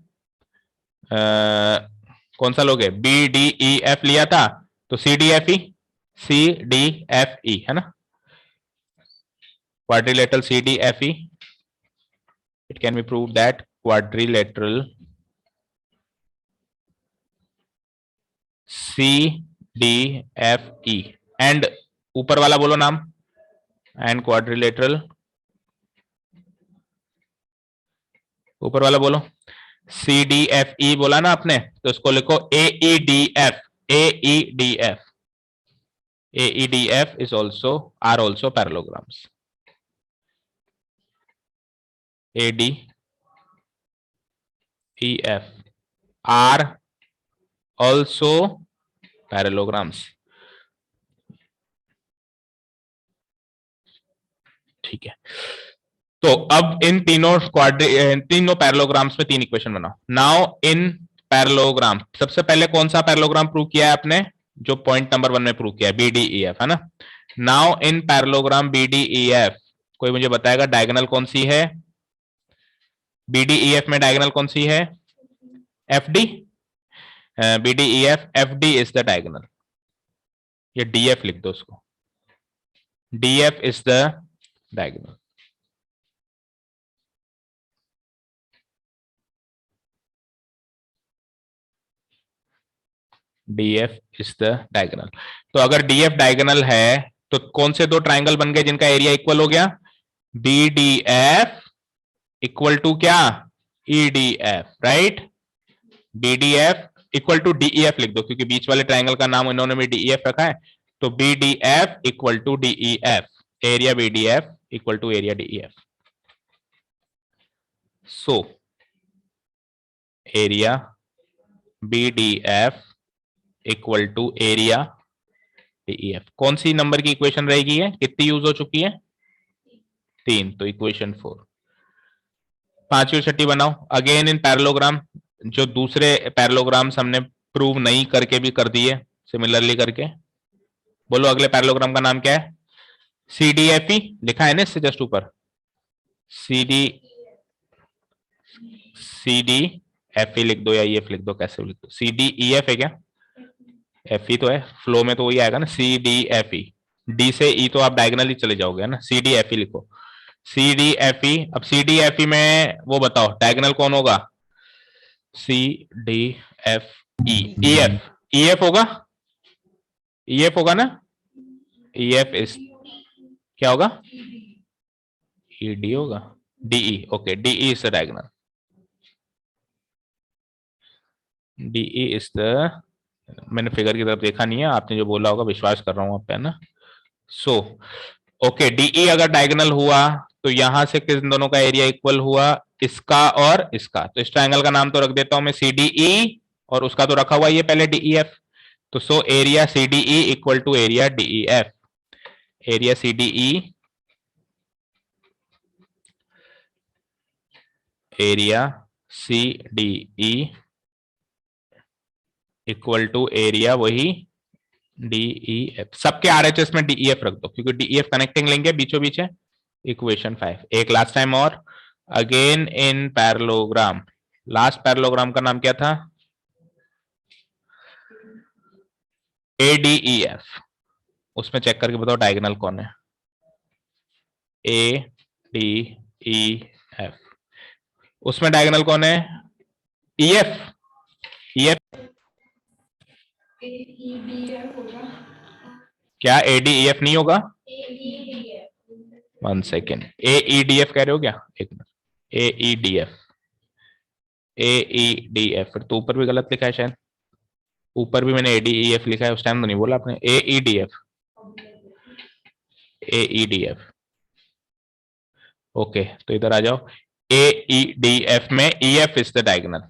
कौन सा लोगे, BDEF लिया था, तो CDFE, CDFE है ना, quadrilateral CDFE, it can be proved that quadrilateral CDFE, and ऊपर वाला बोलो नाम, and quadrilateral, ऊपर वाला बोलो CDFE बोला ना आपने, तो इसको लिखो AEDF, AEDF, AEDF is also are also parallelograms, ADEF are also parallelograms। ठीक है, तो अब इन तीनों पैरेललोग्राम्स में 3 इक्वेशन बनाओ। नाउ इन पैरेललोग्राम, सबसे पहले कौन सा पैरेललोग्राम प्रूव किया है आपने? जो पॉइंट नंबर 1 में प्रूव किया है, BDEF, है ना। नाउ इन पैरेललोग्राम BDEF, कोई मुझे बताएगा डायगोनल कौन सी है? BDEF में डायगोनल कौन सी है? FD। BDEF, FD is the diagonal. ये DF लिख दो उसको, DF is the diagonal. DF is the diagonal. तो अगर DF डायगोनल है तो कौन से दो ट्राइंगल बन गए जिनका एरिया इक्वल हो गया? BDF इक्वल टू क्या? EDF, right. BDF equal to DEF लिख दो, क्योंकि बीच वाले ट्राइंगल का नाम इन्होंने भी DEF रखा है। तो BDF equal to DEF, area BDF equal to area DEF। So area BDF equal to area DEF। कौन सी नंबर की इक्वेशन रहेगी? है कितनी यूज हो चुकी है? 3, तो इक्वेशन 4। पांचवी और छठी बनाओ। अगेन इन पैरेललोग्राम, जो दूसरे पैरेललोग्राम्स हमने प्रूव नहीं करके भी कर दिए सिमिलरली करके। बोलो अगले पैरेललोग्राम का नाम क्या है? CDFE लिखा है ना इससे जस्ट ऊपर, CDFE लिख दो या EF लिख दो, कैसे लिख दो। CDEF है क्या? FE तो है, फ्लो में तो वही आएगा ना, CDFE। D से E तो आप डायगोनली चले जाओगे, है ना। CDFE लिखो, CDFE। अब CDFE में वो बताओ डायगोनल कौन होगा? CDFE, EF होगा, EF होगा ना। EF इस क्या होगा? ED होगा, DE। Okay, DE is the diagonal, DE is the, मैंने फिगर की तरफ देखा नहीं है, आपने जो बोला होगा विश्वास कर रहा हूं आप पे, है ना। सो ओके, DE अगर डायगोनल हुआ तो यहां से किन दोनों का एरिया इक्वल हुआ? इसका और इसका। तो इस ट्रायंगल का नाम तो रख देता हूं मैं CDE, और उसका तो रखा हुआ ये पहले DEF। तो so area CDE equal to area DEF। Area CDE area CDE equal to area वही DEF। सबके RHS में DEF रख दो, क्योंकि DEF कनेक्टिंग लेंगे बीचों बीच है। इक्वेशन 5। एक लास्ट टाइम और, again in parallelogram, last parallelogram का नाम क्या था? ADEF। उसमें चेक करके बताओ डायगोनल कौन है? ADEF, उसमें डायगोनल कौन है? EF। क्या ADEF नहीं होगा? 1 सेकेंड, AEDF कह रहे हो क्या? एक मिनट, AEDF फिर तो ऊपर भी गलत लिखा है शायद। ऊपर भी मैंने ADEF लिखा है, उस टाइम तो नहीं बोला आपने। AEDF। ओके, तो इधर आ जाओ। AEDF में EF is the diagonal,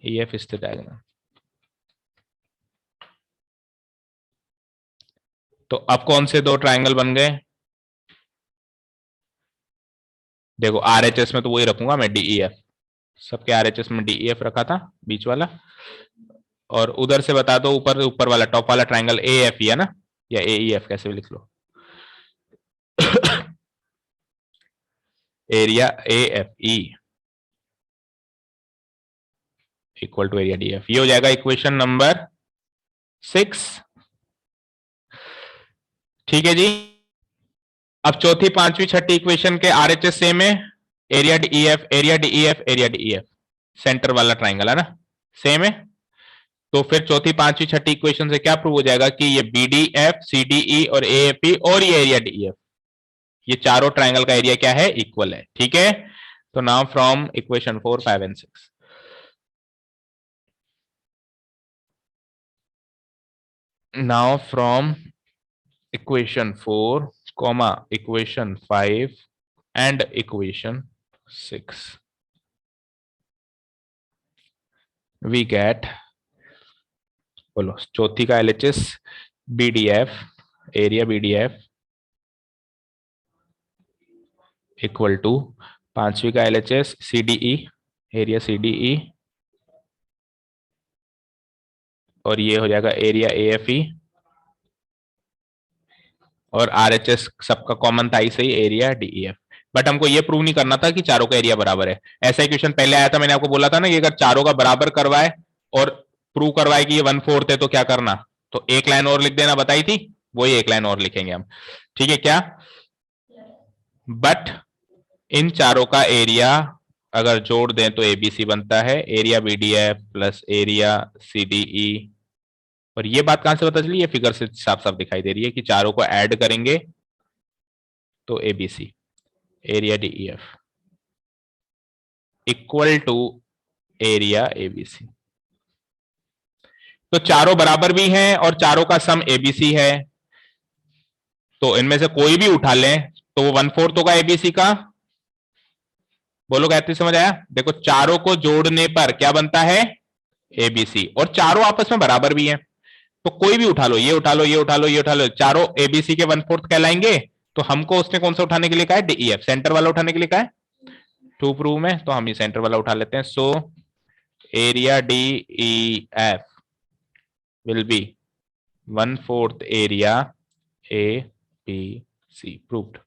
EF is the diagonal. तो अब कौन से दो ट्रायंगल बन गए? देखो RHS में तो वही रखूंगा मैं, DEF। सबके RHS में DEF रखा था बीच वाला, और उधर से बता दो ऊपर ऊपर वाला टॉप वाला ट्रायंगल AFE है ना, या AEF कैसे भी लिख लो। Area AFE equal to area DF। ये हो जाएगा इक्वेशन नंबर 6। ठीक है जी। अब चौथी, पांचवी, छठी इक्वेशन के RHS सेम है। Area DEF, area DEF, area DEF, centre वाला ट्राइंगल है ना, सेम है। तो फिर चौथी, पांचवी, छठी इक्वेशन से क्या प्रूव हो जाएगा कि ये BDF, CDE और AFE और ये एरिया DEF, ये चारों ट्राइंगल का एरिया क्या है? इक्वल है। ठीक है। तो now from equation 4, 5 and 6, now from equation 4 comma equation 5 and equation 6 we get, बोलो चौथी का LHS BDF, area BDF equal to 5वीं का LHS CDE, एरिया CDE, और ये हो जाएगा एरिया AFE, और RHS सबका कॉमन था ही, एरिया DEF। बट हमको ये प्रूव नहीं करना था कि चारों का एरिया बराबर है। ऐसा इक्वेशन पहले आया था, मैंने आपको बोला था ना कि अगर चारों का बराबर करवाए और प्रूव करवाए कि ये 1/4 है तो क्या करना, तो एक लाइन और लिख देना, बताई थी, वही एक लाइन और लिखेंगे हम, ठीक है क्या। बट इन चारों का एरिया अगर जोड़ दें तो ABC बनता है, area BDF plus area CDE। और ये बात कहां से पता चली, ये फिगर से साफ साफ दिखाई दे रही है कि चारों को ऐड करेंगे तो ABC, area DEF equal to area ABC। तो चारों बराबर भी हैं और चारों का सम ABC है, तो इनमें से कोई भी उठा लें तो वो 1/4 होगा ABC का। बोलो गायत्री, समझ आया। देखो चारों को जोड़ने पर क्या बनता है, ABC, और चारों आपस में बराबर भी हैं, तो कोई भी उठा लो, ये उठा लो, ये उठा लो, ये उठा लो, चारों ABC के 1/4 कहलाएंगे। तो हमको उसने कौन सा उठाने के लिए कहा है, DEF, सेंटर वाला उठाने के लिए कहा है टू प्रूव में, तो हम ये सेंटर वाला उठा लेते हैं। So area DEF will be 1/4 area ABC, proved.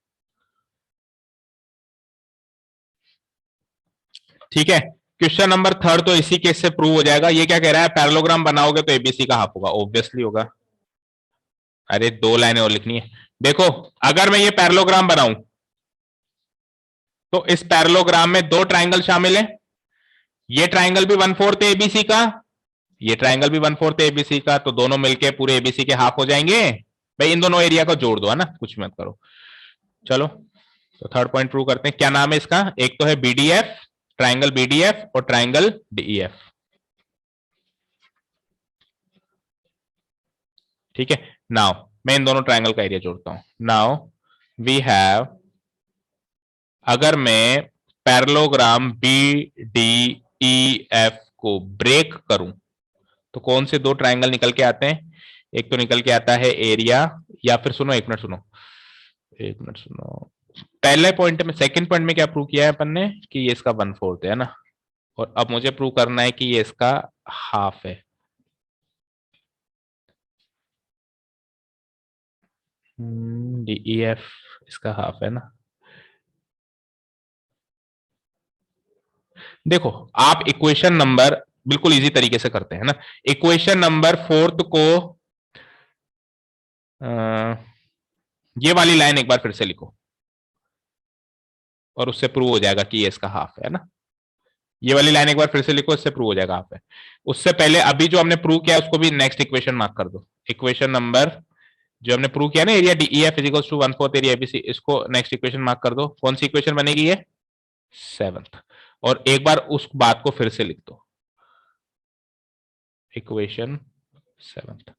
ठीक है, क्वेश्चन नंबर 3 तो इसी केस से प्रूव हो जाएगा। ये क्या कह रहा है, पैरेललोग्राम बनाओगे तो ABC का हाफ होगा, ऑब्वियसली होगा। अरे 2 लाइनें और लिखनी है। देखो अगर मैं ये पैरेललोग्राम बनाऊं तो इस पैरेललोग्राम में 2 ट्राइंगल शामिल है, ये ट्राइंगल भी 1/4 है ABC का, ये ट्राइंगल भी 1/4 है ABC का, तो दोनों मिलके पूरे ABC के हाफ हो जाएंगे। भाई इन दोनों एरिया को जोड़ दो, है ना, कुछ मत करो। चलो तो थर्ड पॉइंट प्रूव करते हैं। क्या नाम है इसका, एक तो है BDF, ट्राइंगल BDF, और ट्राइंगल DEF। ठीक है, नाउ मैं इन दोनों ट्राइंगल का एरिया जोड़ता हूं। नाउ वी हैव, अगर मैं पैरेललोग्राम BDEF को ब्रेक करूं तो कौन से 2 ट्राइंगल निकल के आते हैं, एक तो निकल के आता है एरिया, या फिर सुनो, एक मिनट सुनो, एक मिनट सुनो, पहले पॉइंट में, सेकंड पॉइंट में क्या प्रूव किया है अपन ने कि ये इसका 1/4 है ना, और अब मुझे प्रूव करना है कि ये इसका हाफ है। DEF इसका हाफ है ना। देखो आप इक्वेशन नंबर बिल्कुल इजी तरीके से करते हैं ना, इक्वेशन नंबर 4 को ये वाली लाइन एक बार फिर से लिखो और उससे प्रूव हो जाएगा कि ये इसका हाफ है ना। ये वाली लाइन एक बार फिर से लिखो, इससे प्रूव हो जाएगा हाफ है। उससे पहले अभी जो हमने प्रूव किया उसको भी नेक्स्ट इक्वेशन मार्क कर दो। इक्वेशन नंबर जो हमने प्रूव किया ना, area DEF is to 1/4 area ABC, इसको नेक्स्ट इक्वेशन मार्क कर दो। कौन सी इक्वेशन बनेगी ये, 7th। और एक बार उस बात को फिर से लिख दो, इक्वेशन 7th।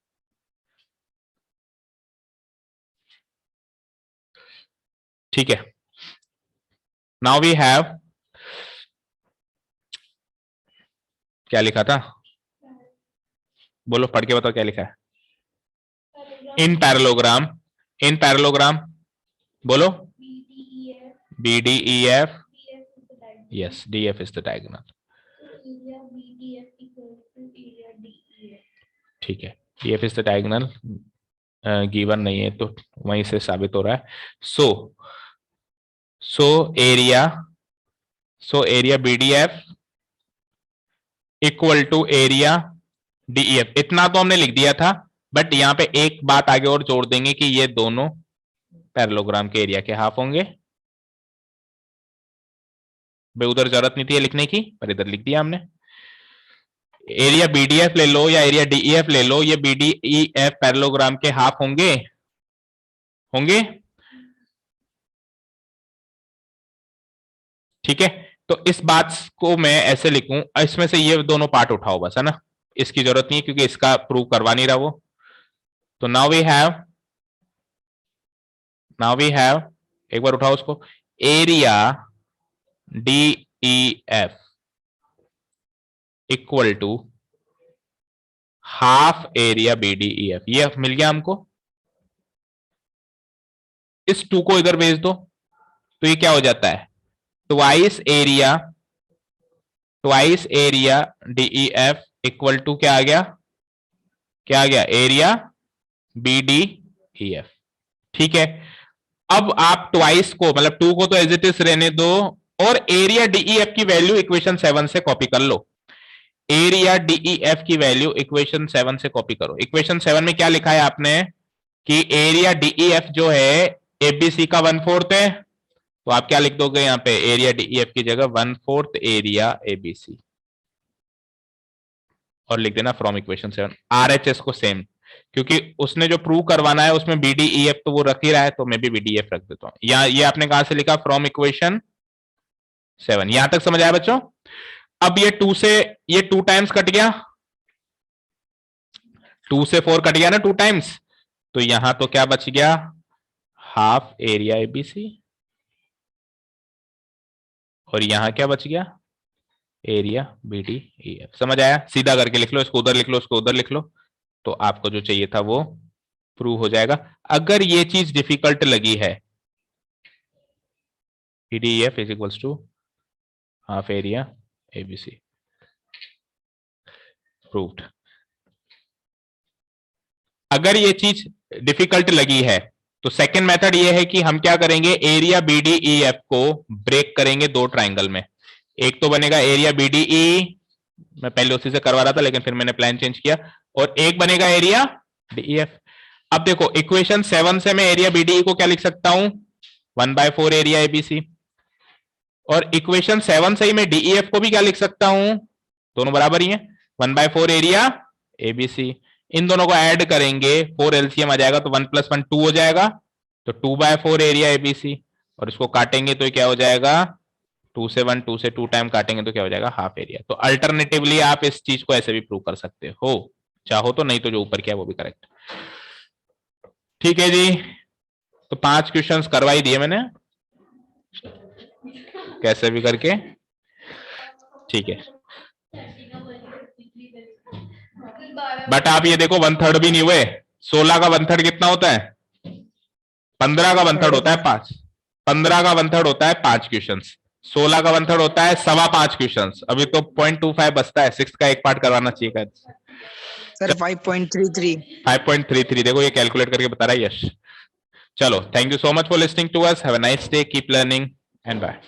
ठीक है, नाउ वी हैव, क्या लिखा था, बोलो पढ़ के बताओ क्या लिखा है, इन पैरेललोग्राम, इन पैरेललोग्राम, बोलो BDEF, yes, DF is the diagonal। ठीक है, DF is the diagonal, given नहीं है तो वहीं से साबित हो रहा है। So area BDF equal to area DEF, इतना तो हमने लिख दिया था, बट यहां पे एक बात आगे और जोड़ देंगे कि ये दोनों पैरेललोग्राम के एरिया के हाफ होंगे। भाई उधर जरूरत नहीं थी लिखने की, पर इधर लिख दिया हमने। एरिया BDF ले लो या एरिया DEF ले लो, ये BDEF पैरेललोग्राम के हाफ होंगे, होंगे। ठीक है, तो इस बात को मैं ऐसे लिखूं, इसमें से ये दोनों पार्ट उठाओ बस, है ना, इसकी जरूरत नहीं है क्योंकि इसका प्रूव करवा नहीं रहा वो। तो नाउ वी हैव, एक बार उठाओ उसको, area DEF equal to half area BDEF, ये मिल गया हमको। इस 2 को इधर भेज दो, तो ये क्या हो जाता है, twice area DEF equal to क्या आ गया, एरिया BDEF। ठीक है, अब आप ट्वाइस को मतलब 2 को तो एज इट इज रहने दो, और एरिया DEF की वैल्यू इक्वेशन 7 से कॉपी कर लो। एरिया DEF की वैल्यू इक्वेशन 7 से कॉपी करो। इक्वेशन 7 में क्या लिखा है आपने कि एरिया DEF जो है ABC का 1/4 है, तो आप क्या लिख दोगे यहां पे, एरिया DEF की जगह 1/4 एरिया ABC, और लिख देना फ्रॉम इक्वेशन 7। RHS को सेम, क्योंकि उसने जो प्रूव करवाना है उसमें BDEF तो वो रख ही रहा है, तो मैं भी BDEF रख देता हूं। या ये आपने कहां से लिखा, फ्रॉम इक्वेशन 7। यहां तक समझ आया बच्चों? अब ये 2 से ये 2 टाइम्स कट गया, 2 से 4 कट गया ना 2 टाइम्स, तो यहां तो क्या बच गया, हाफ एरिया ABC, और यहां क्या बच गया, एरिया BDEF। समझ आया? सीधा करके लिख लो, इसको उधर लिख लो, इसको उधर लिख लो, तो आपको जो चाहिए था वो प्रूव हो जाएगा। अगर ये चीज डिफिकल्ट लगी है, BDEF is equals to half area ABC, proved. अगर ये चीज डिफिकल्ट लगी है तो सेकंड मेथड ये है कि हम क्या करेंगे, एरिया BDEF को ब्रेक करेंगे 2 ट्राइंगल में। एक तो बनेगा एरिया BDE, मैं पहले उसी से करवा रहा था लेकिन फिर मैंने प्लान चेंज किया, और एक बनेगा एरिया DEF। अब देखो इक्वेशन 7 से मैं एरिया BDE को क्या लिख सकता हूं, 1/4 एरिया ABC, और इक्वेशन 7 से ही मैं DEF को भी क्या लिख सकता हूं, दोनों बराबर ही है, 1/4 एरिया ABC। इन दोनों को ऐड करेंगे, 4 LCM आ जाएगा, तो 1 + 1 2 हो जाएगा, तो 2/4 एरिया ABC, और इसको काटेंगे तो क्या हो जाएगा, 2 से 1, 2 से 2 टाइम काटेंगे तो क्या हो जाएगा, हाफ एरिया। तो अल्टरनेटिवली आप इस चीज को ऐसे भी प्रूव कर सकते हो चाहो तो, नहीं तो जो ऊपर किया वो भी करेक्ट। ठीक है जी, तो 5 क्वेश्चंस करवाई दिए मैंने कैसे भी करके। ठीक है, बट आप ये देखो 1/3 भी नहीं हुए। 16 का 1/3 कितना होता है, 15 का 1/3 होता है 5, 15 का 1/3 होता है 5 क्वेश्चन, 16 का 1/3 होता है 5.25 क्वेश्चन। अभी तो 0.25 बचता है, 6 का एक पार्ट करवाना चाहिए।
सर 5.33।
5.33 देखो ये कैलकुलेट करके बता रहा है यश। चलो, thank you so much for listening to us, have a nice day, keep learning and bye.